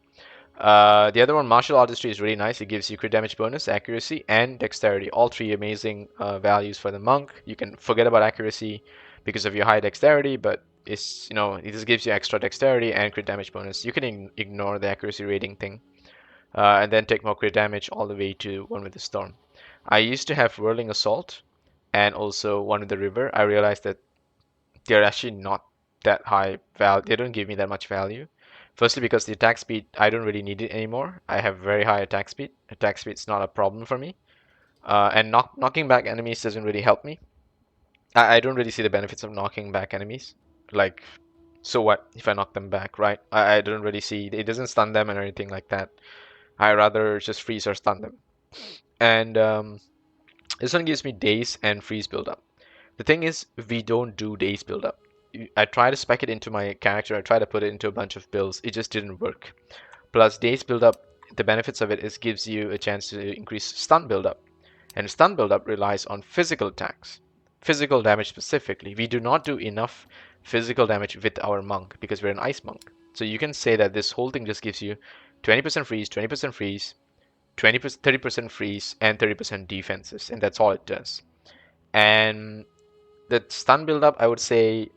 The other one, martial artistry, is really nice. It gives you crit damage bonus, accuracy, and dexterity. All three amazing values for the monk. You can forget about accuracy because of your high dexterity, but it just gives you extra dexterity and crit damage bonus. You can ignore the accuracy rating thing, and then take more crit damage all the way to one with the storm. I used to have whirling assault and also one with the river. I realized that they're actually not that high value. They don't give me that much value. Firstly, because the attack speed, I don't really need it anymore. I have very high attack speed. Attack speed's not a problem for me. And knocking back enemies doesn't really help me. I don't really see the benefits of knocking back enemies. Like, so what if I knock them back, right? I don't really see, it doesn't stun them or anything like that. I rather just freeze or stun them. And this one gives me daze and freeze buildup. The thing is, we don't do daze buildup. I tried to spec it into my character, I tried to put it into a bunch of builds, it just didn't work. Plus, daze buildup, the benefits of it is gives you a chance to increase stun buildup. And stun buildup relies on physical attacks, physical damage specifically. We do not do enough physical damage with our monk because we're an ice monk. So you can say that this whole thing just gives you 20% freeze, 20% freeze, 20%, 30% freeze, and 30% defenses, and that's all it does. And the stun buildup, I would say,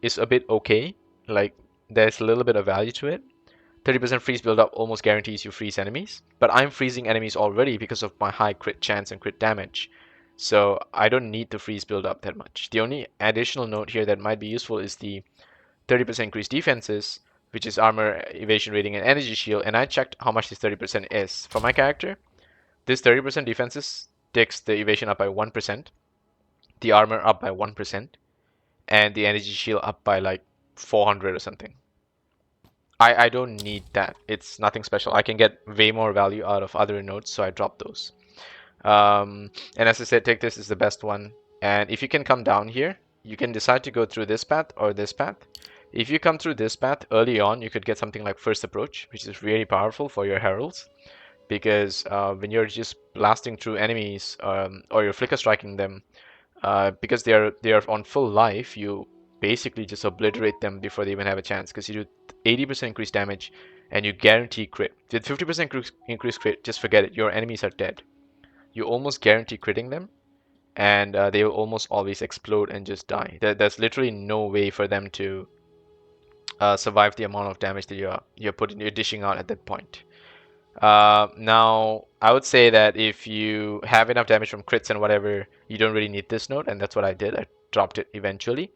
is a bit okay. Like, there's a little bit of value to it. 30% freeze buildup almost guarantees you freeze enemies, but I'm freezing enemies already because of my high crit chance and crit damage. So I don't need to freeze buildup that much. The only additional note here that might be useful is the 30% increased defenses, which is armor, evasion rating, and energy shield. And I checked how much this 30% is. For my character, this 30% defenses takes the evasion up by 1%, the armor up by 1%, and the energy shield up by like 400 or something. I don't need that. It's nothing special. I can get way more value out of other nodes, so I dropped those. And as I said, take this is the best one. And if you can come down here, you can decide to go through this path or this path. If you come through this path early on, you could get something like First Approach, which is really powerful for your heralds. Because when you're just blasting through enemies or you're flicker striking them, because they are on full life, you basically just obliterate them before they even have a chance. Because you do 80% increased damage, and you guarantee crit. With 50% increased crit, just forget it. Your enemies are dead. You almost guarantee critting them, and they will almost always explode and just die. There's literally no way for them to survive the amount of damage that you're dishing out at that point. Now, I would say that if you have enough damage from crits and whatever, you don't really need this node, and that's what I did. I dropped it eventually.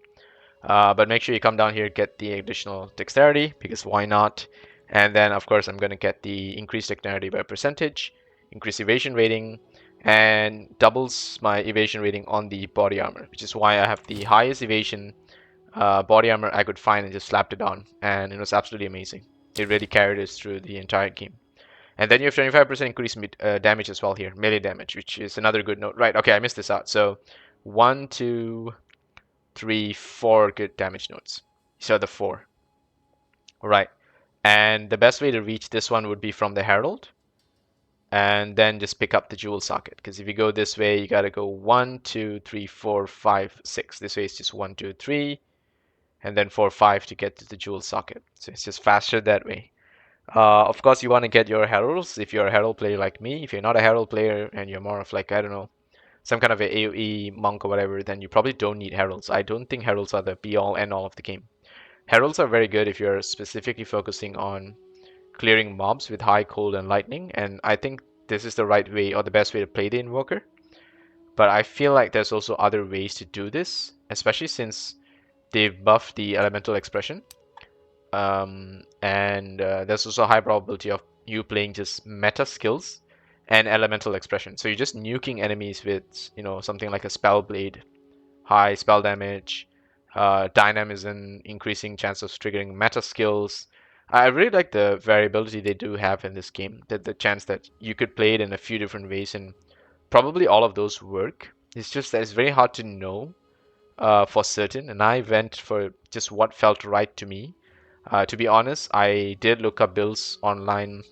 But make sure you come down here, get the additional dexterity, because why not? And then, of course, I'm going to get the increased dexterity by percentage, increase evasion rating, and doubles my evasion rating on the body armor, which is why I have the highest evasion body armor I could find and just slapped it on. And it was absolutely amazing. It really carried us through the entire game. And then you have 25% increased damage as well here, melee damage, which is another good note. Right, okay, I missed this out. So 1, 2, 3, 4 good damage notes. So the 4. Right. And the best way to reach this one would be from the Herald. And then just pick up the jewel socket. Because if you go this way, you gotta go 1, 2, 3, 4, 5, 6. This way it's just 1, 2, 3, and then 4, 5 to get to the jewel socket. So it's just faster that way. Of course, you want to get your heralds if you're a herald player like me. If you're not a herald player and you're more of like, I don't know, some kind of a AoE monk or whatever, then you probably don't need heralds. I don't think heralds are the be all end all of the game. Heralds are very good if you're specifically focusing on clearing mobs with high cold and lightning, and I think this is the right way or the best way to play the invoker. But I feel like there's also other ways to do this, especially since they've buffed the elemental expression. And there's also a high probability of you playing just meta skills and elemental expression. So you're just nuking enemies with, something like a spell blade, high spell damage, dynamism, increasing chance of triggering meta skills. I really like the variability they do have in this game. The chance that you could play it in a few different ways, and probably all of those work. It's just that it's very hard to know for certain, and I went for just what felt right to me. To be honest, I did look up builds online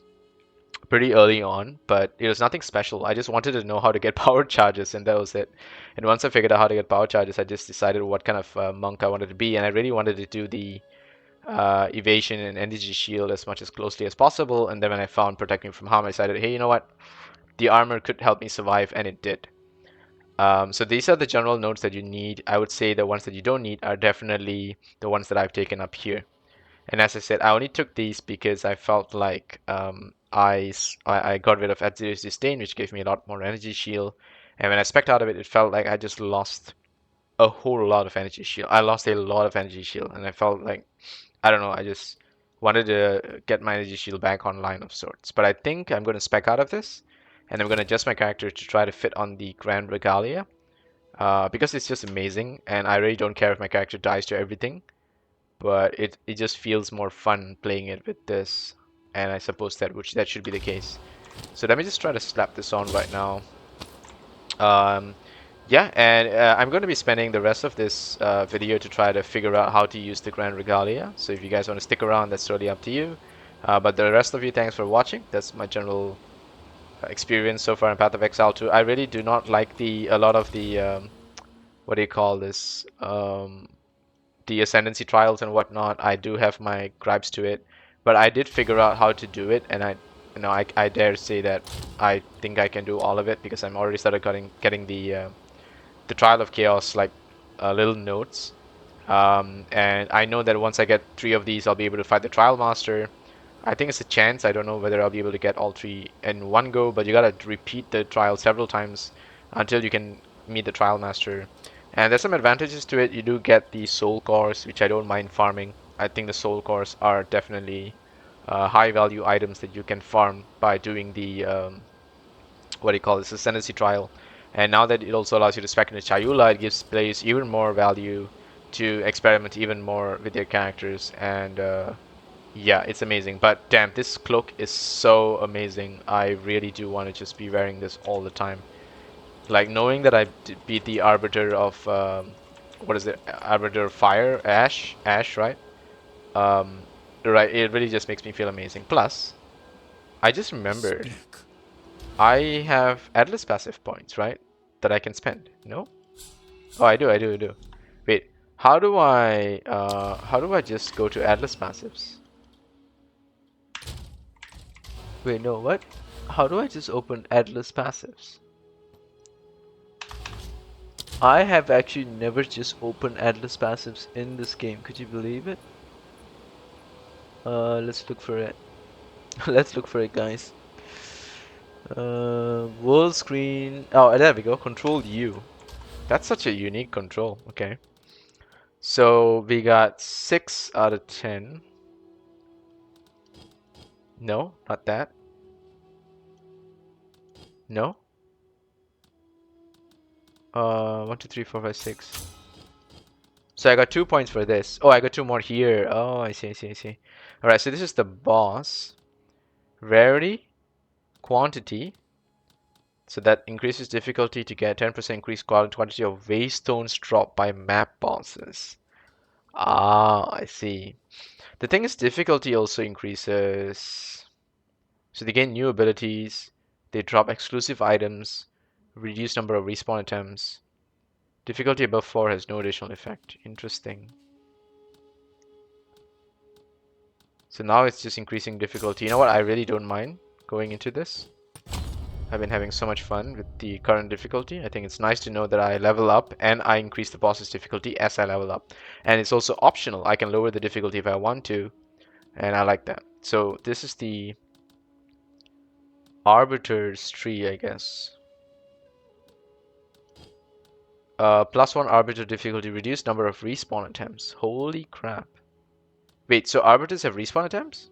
pretty early on, but it was nothing special. I just wanted to know how to get power charges, and that was it. And once I figured out how to get power charges, I just decided what kind of monk I wanted to be, and I really wanted to do the evasion and energy shield as much as closely as possible. And then when I found protect me from harm, I decided, hey, you know what? The armor could help me survive, and it did. So these are the general notes that you need. I would say the ones that you don't need are definitely the ones that I've taken up here. And as I said, I only took these because I felt like I got rid of Exile Sustain, which gave me a lot more energy shield. And when I spec'd out of it, it felt like I just lost a whole lot of energy shield. I lost a lot of energy shield, and I felt like, I don't know, I just wanted to get my energy shield back online of sorts. But I think I'm going to spec out of this, and I'm going to adjust my character to try to fit on the Grand Regalia, because it's just amazing, and I really don't care if my character dies to everything, but it just feels more fun playing it with this, and I suppose that should be the case. So let me just try to slap this on right now. Um, yeah, and I'm going to be spending the rest of this video to try to figure out how to use the Grand Regalia. So if you guys want to stick around, that's totally up to you. But the rest of you, thanks for watching. That's my general experience so far in Path of Exile 2. I really do not like a lot of the what do you call this? The ascendancy trials and whatnot. I do have my gripes to it, but I did figure out how to do it, and I dare say that I think I can do all of it because I'm already started getting the Trial of Chaos like little notes. And I know that once I get 3 of these, I'll be able to fight the Trial Master. I think it's a chance. I don't know whether I'll be able to get all 3 in one go, but you gotta repeat the trial several times until you can meet the Trial Master. And there's some advantages to it. You do get the soul cores, which I don't mind farming. I think the soul cores are definitely high value items that you can farm by doing the what do you call this, ascendancy trial. And now that it also allows you to spec into Chayula, it gives players even more value to experiment even more with their characters. And yeah, it's amazing. But damn, this cloak is so amazing. I really do want to just be wearing this all the time. Like knowing that I beat the Arbiter of what is it? Arbiter of Fire, Ash, right? Um, right. It really just makes me feel amazing. Plus, I just remembered Speak. I have Atlas passive points, right? That I can spend. No? Oh, I do. Wait, how do I just go to Atlas passives? Wait, no, what? How do I just open Atlas passives? I have actually never just opened Atlas passives in this game. Could you believe it? Let's look for it. Let's look for it, guys. World screen. Oh, there we go. Control U. That's such a unique control. Okay. So we got 6 out of 10. No, not that. No. 1, 2, 3, 4, 5, 6. So I got 2 points for this. Oh, I got 2 more here. Oh, I see, I see, I see. Alright, so this is the boss. Rarity, quantity. So that increases difficulty to get 10% increased quantity of waystones dropped by map bosses. Ah, I see. The thing is, difficulty also increases. So they gain new abilities, they drop exclusive items, reduce number of respawn attempts. Difficulty above 4 has no additional effect. Interesting. So now it's just increasing difficulty. You know what? I really don't mind going into this. I've been having so much fun with the current difficulty. I think it's nice to know that I level up and I increase the boss's difficulty as I level up. And it's also optional. I can lower the difficulty if I want to, and I like that. So this is the Arbiter's tree, I guess. +1 Arbiter difficulty, reduced number of respawn attempts. Holy crap. Wait, so Arbiters have respawn attempts?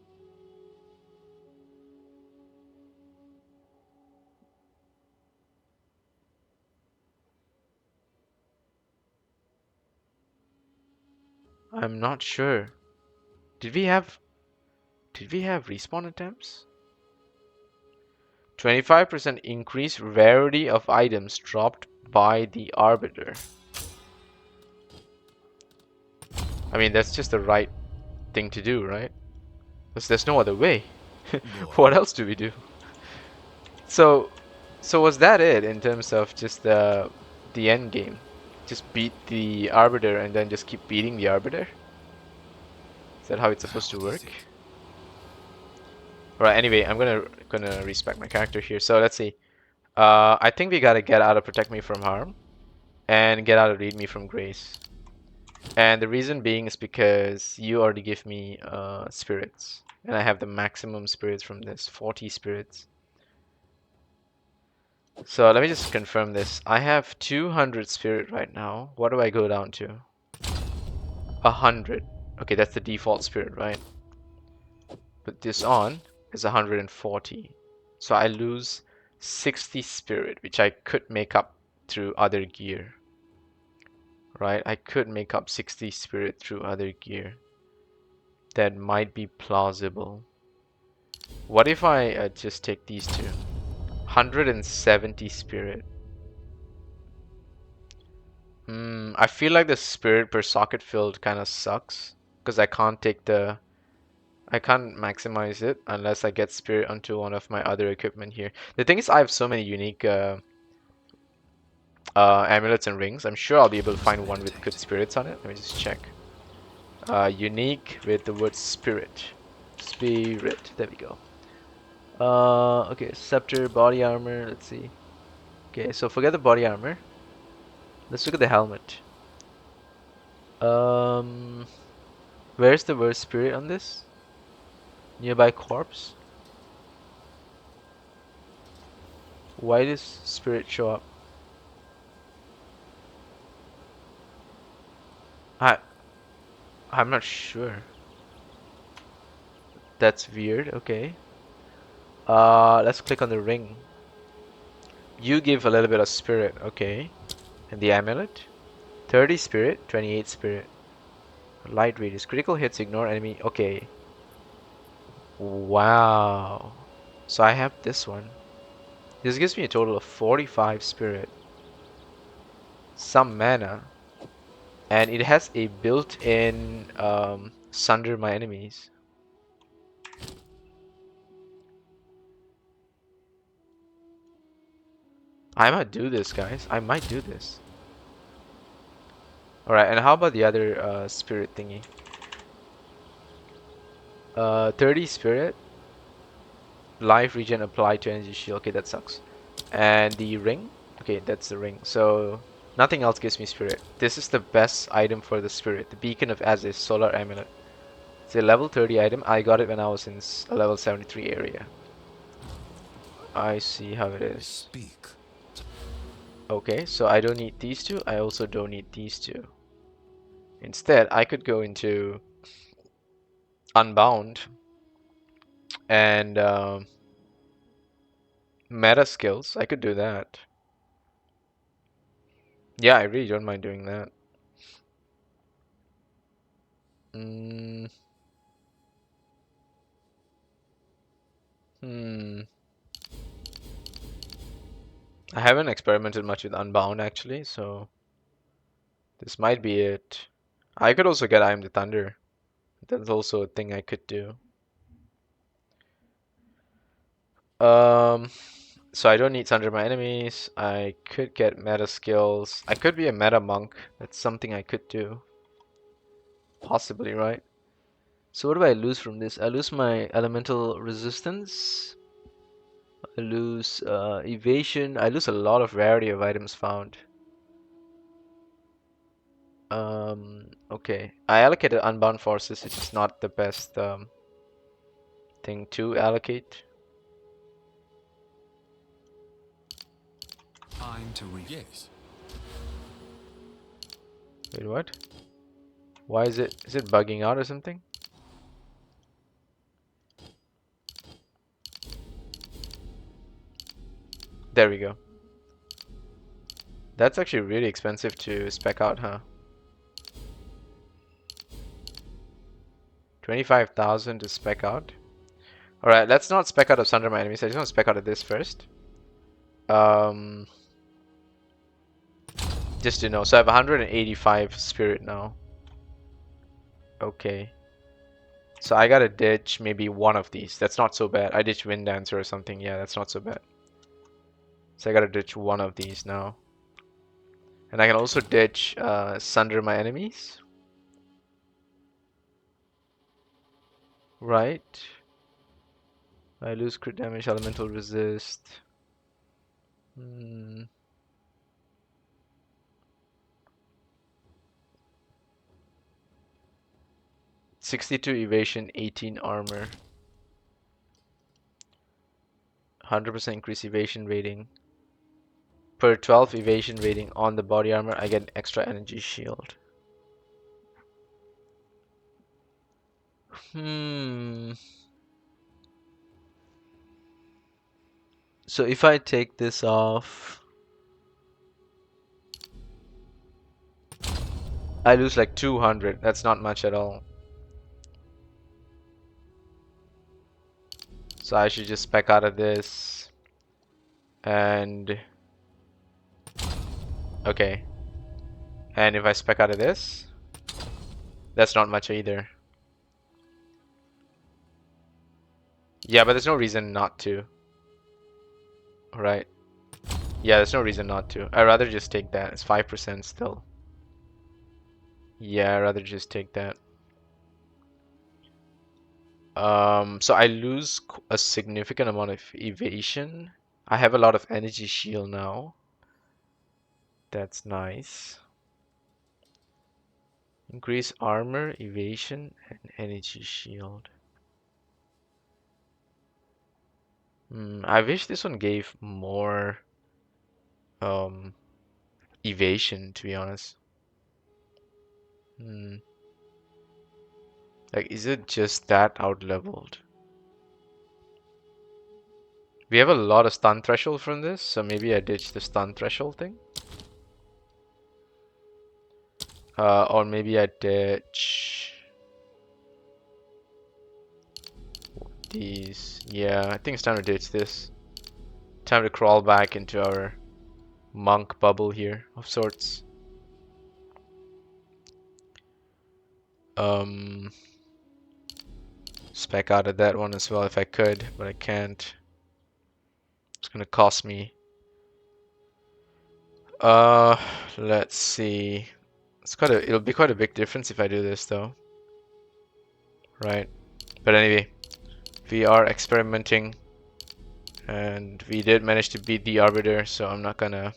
I'm not sure. Did we have respawn attempts? 25% increase rarity of items dropped by the Arbiter. I mean, that's just the right thing to do, right? Because there's no other way. Go What on. else do we do? So, was that it in terms of just the end game? Just beat the Arbiter and then just keep beating the Arbiter? Is that how it's supposed How to is work? it? Alright, anyway, I'm gonna respec my character here. So let's see. I think we gotta get out of protect me from harm and get out of read me from grace. And the reason being is because you already give me spirits. And I have the maximum spirits from this, 40 spirits. So let me just confirm this. I have 200 spirit right now. What do I go down to? 100. Okay, that's the default spirit, right? Put this on is 140. So I lose 60 spirit, which I could make up through other gear. Right? I could make up 60 spirit through other gear. That might be plausible. What if I just take these two? 170 spirit. I feel like the spirit per socket filled kind of sucks because I can't maximize it unless I get spirit onto one of my other equipment here. The thing is, I have so many unique amulets and rings. I'm sure I'll be able to find one with good Spectate. spirits on it. Let me just check. Unique with the word spirit. Spirit. There we go. Okay, scepter, body armor. Let's see. Okay, so forget the body armor. Let's look at the helmet. Um, where's the word spirit on this? Nearby corpse. Why does spirit show up? I I'm not sure. That's weird. Okay. Let's click on the ring. You give a little bit of spirit. Okay. And the amulet. 30 spirit, 28 spirit. Light readers. Critical hits ignore enemy. Okay. Wow. So I have this one. This gives me a total of 45 spirit. Some mana. And it has a built-in sunder my enemies. I might do this, guys. I might do this. Alright, and how about the other spirit thingy? 30 spirit. Life regen applied to energy shield. Okay, that sucks. And the ring. Okay, that's the ring. So nothing else gives me spirit. This is the best item for the spirit. The Beacon of Aziz Solar Amulet. It's a level 30 item. I got it when I was in a level 73 area. I see how it is. Speak. Okay, so I don't need these two. I also don't need these two. Instead, I could go into Unbound and meta skills. I could do that. Yeah, I really don't mind doing that. Mm, hmm. I haven't experimented much with Unbound actually, so this might be it. I could also get I Am the Thunder. That's also a thing I could do. Um, so I don't need Thunder my enemies. I could get meta skills. I could be a meta monk. That's something I could do. Possibly, right? So what do I lose from this? I lose my elemental resistance. I lose evasion. I lose a lot of rarity of items found. Okay. I allocated Unbound Forces, which is not the best thing to allocate. Time to yes. Wait, what? Why is it bugging out or something? There we go. That's actually really expensive to spec out, huh? 25,000 to spec out. Alright, let's not spec out of Sunder my enemies. I just want to spec out of this first. Um, just to know. So I have 185 spirit now. Okay. So I gotta ditch maybe one of these. That's not so bad. I ditch Wind Dancer or something. Yeah, that's not so bad. So I gotta ditch one of these now. And I can also ditch Sunder my enemies. right? I lose crit damage, elemental resist. Hmm. 62 evasion, 18 armor, 100% increase evasion rating. Per 12 evasion rating on the body armor, I get an extra energy shield. Hmm. So if I take this off, I lose like 200. That's not much at all. So I should just spec out of this. And okay. And if I spec out of this, that's not much either. Yeah, but there's no reason not to. Right. Yeah, there's no reason not to. I'd rather just take that. It's 5% still. Yeah, I'd rather just take that. So I lose a significant amount of evasion. I have a lot of energy shield now. That's nice. Increase armor, evasion, and energy shield. I wish this one gave more evasion, to be honest. Like, is it just that out leveled? We have a lot of stun threshold from this, so maybe I ditch the stun threshold thing. Or maybe I ditch these. Yeah, I think it's time to ditch this. Time to crawl back into our monk bubble here of sorts. Um, Spec out of that one as well if I could, but I can't. It's gonna cost me. Uh, let's see. It'll be quite a big difference if I do this though, right? But anyway, we are experimenting, and we did manage to beat the Arbiter, so I'm not gonna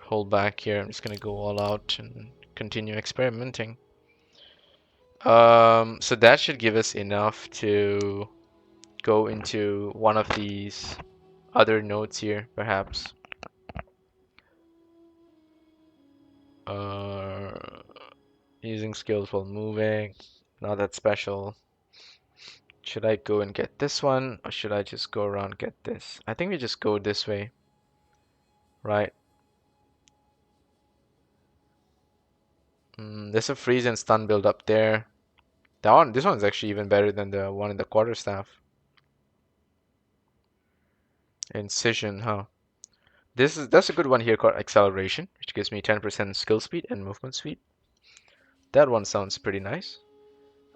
hold back here. I'm just gonna go all out and continue experimenting. So that should give us enough to go into one of these other nodes here, perhaps. Uh, Using skills while moving, not that special. Should I go and get this one, or should I just go around and get this? I think we just go this way, right? There's a freeze and stun build up there. This one's actually even better than the one in the quarterstaff. Incision, huh? That's a good one here called acceleration, which gives me 10% skill speed and movement speed. That one sounds pretty nice.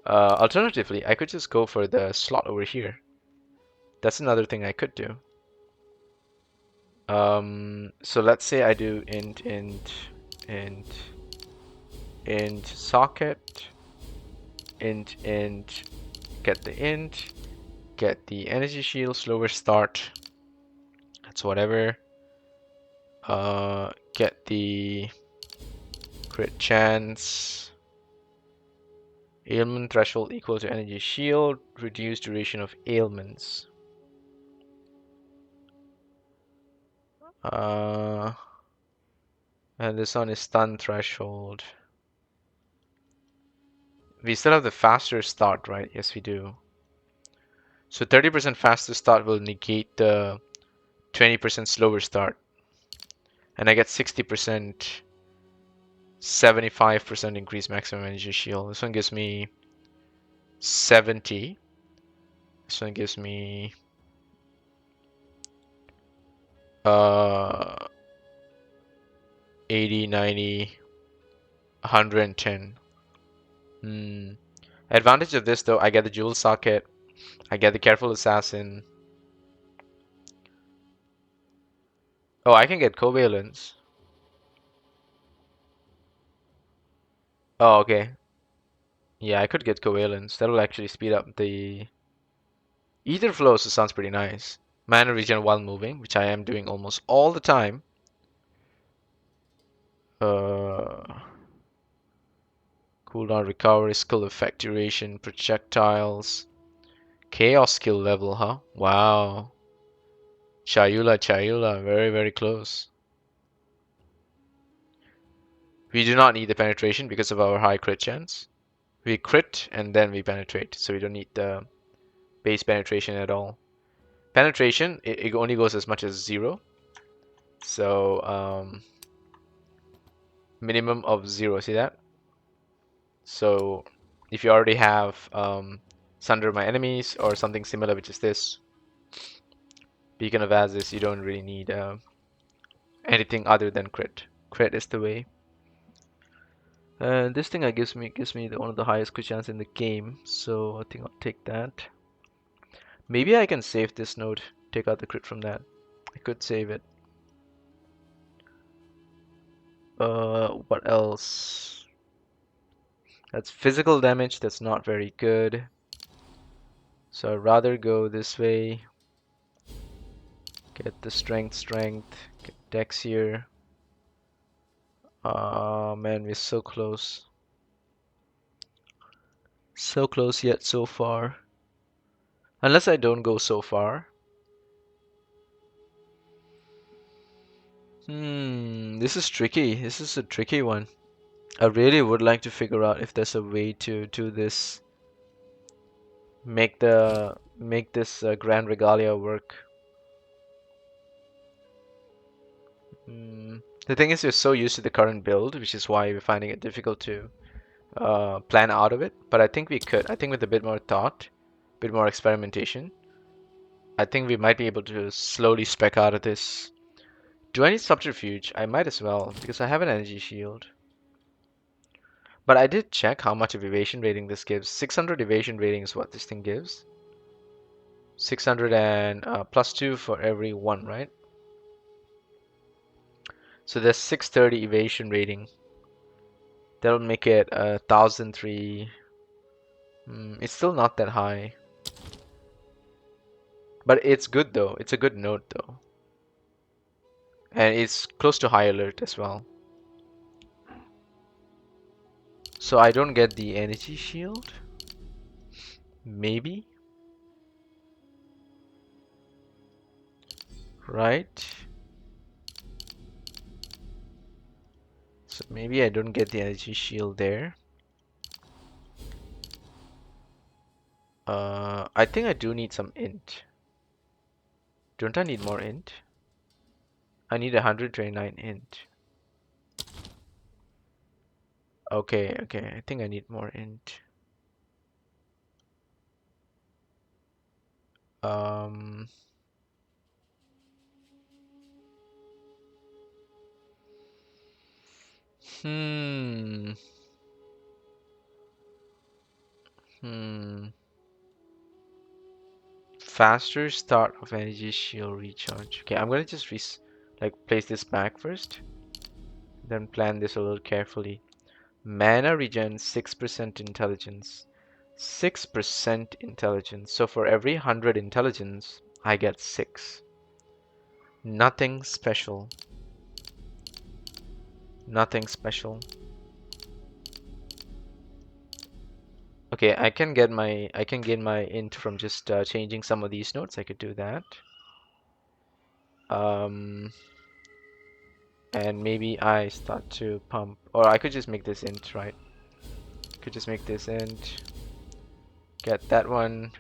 Alternatively, I could just go for the slot over here. That's another thing I could do. So let's say I do int socket, int, get the int, get the energy shield, slower start. That's whatever. Get the crit chance. Ailment threshold equal to energy shield. Reduce duration of ailments. And this one is stun threshold. We still have the faster start, right? Yes, we do. So 30% faster start will negate the 20% slower start. And I get 60%, 75% increased maximum energy shield. This one gives me 70. This one gives me 80, 90, 110. Advantage of this though, I get the jewel socket, I get the careful assassin. Oh, I can get covalence. Oh, okay. Yeah, I could get Covalence. That'll actually speed up the Ether Flow, so sounds pretty nice. Mana regen while moving, which I am doing almost all the time. Uh, Cooldown recovery, skill effect duration, projectiles. Chaos skill level, huh? Wow. Chayula, Chayula, very, very close. We do not need the penetration because of our high crit chance. We crit and then we penetrate, so we don't need the base penetration at all. Penetration, it only goes as much as 0. So, minimum of 0, see that? So, if you already have Sunder My Enemies or something similar, which is this, Beacon of Azis, you don't really need anything other than crit. Crit is the way. And this thing gives me one of the highest crit chance in the game, so I think I'll take that. Maybe I can save this node, take out the crit from that. I could save it. What else? That's physical damage, that's not very good. So I'd rather go this way. Get the strength, get dex here. Man, we're so close. So close yet so far. Unless I don't go so far. This is tricky. This is a tricky one. I really would like to figure out if there's a way to do this, make this Grand Regalia work. The thing is, we're so used to the current build, which is why we're finding it difficult to plan out of it. But I think we could. I think with a bit more thought, a bit more experimentation, I think we might be able to slowly spec out of this. Do I need subterfuge? I might as well, because I have an energy shield. But I did check how much of evasion rating this gives. 600 evasion rating is what this thing gives. 600 and plus 2 for every 1, right? So there's 630 evasion rating. That'll make it 1003. It's still not that high. But it's good though. It's a good node though. And it's close to high alert as well. So I don't get the energy shield? Maybe? Right? So maybe I don't get the energy shield there. I think I do need some int. Don't I need more int? I need 129 int. Okay, okay. I think I need more int. Um, hmm, hmm. Faster start of energy shield recharge. Okay, I'm gonna just place this back first, then plan this a little carefully. Mana regen 6% intelligence. 6% intelligence. So for every 100 intelligence, I get 6. Nothing special. Nothing special. Okay, I can gain my int from just changing some of these nodes. I could do that. Um, and maybe I start to pump, or I could just make this int, right? Could just make this int. Get that one.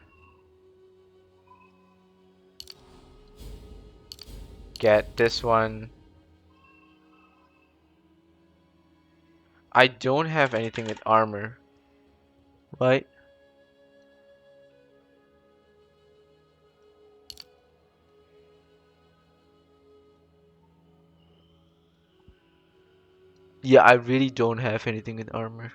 Get this one. I don't have anything with armor, right? Yeah, I really don't have anything with armor.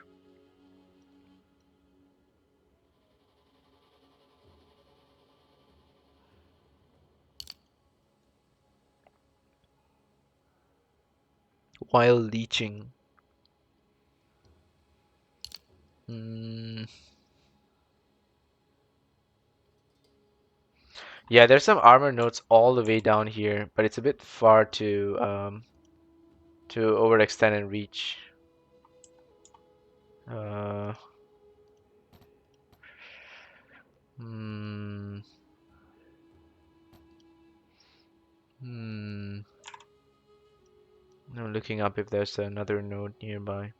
While leeching. Mm, yeah, there's some armor nodes all the way down here, but it's a bit far to overextend and reach. Uh, hmm, hmm. I'm looking up if there's another node nearby.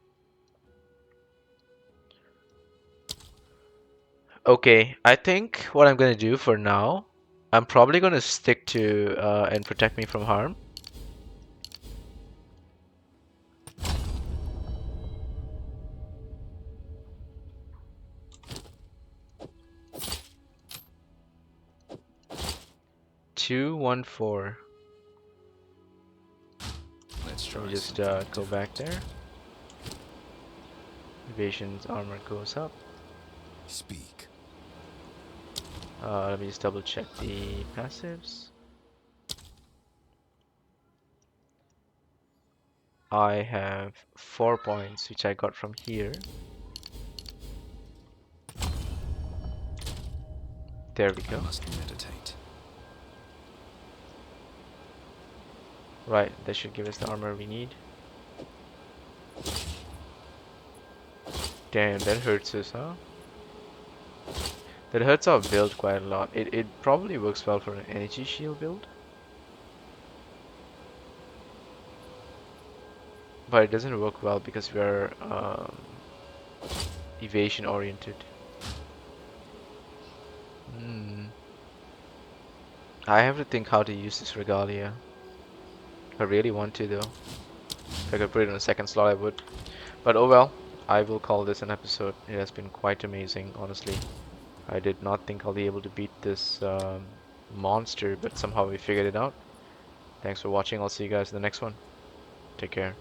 Okay, I think what I'm gonna do for now, I'm probably gonna stick to and protect me from harm. Two, one, four. Let's Let me try just something go back different. there. Evasion's armor goes up. Speak. Let me just double check the passives. I have 4 points, which I got from here. There we I go. must meditate. Right, that should give us the armor we need. Damn, that hurts us, huh? That hurts our build quite a lot. It probably works well for an energy shield build, but it doesn't work well because we are evasion oriented. Hmm. I have to think how to use this regalia. I really want to though. If I could put it in a second slot, I would. But oh well, I will call this an episode. It has been quite amazing, honestly. I did not think I'll be able to beat this monster, but somehow we figured it out. Thanks for watching. I'll see you guys in the next one. Take care.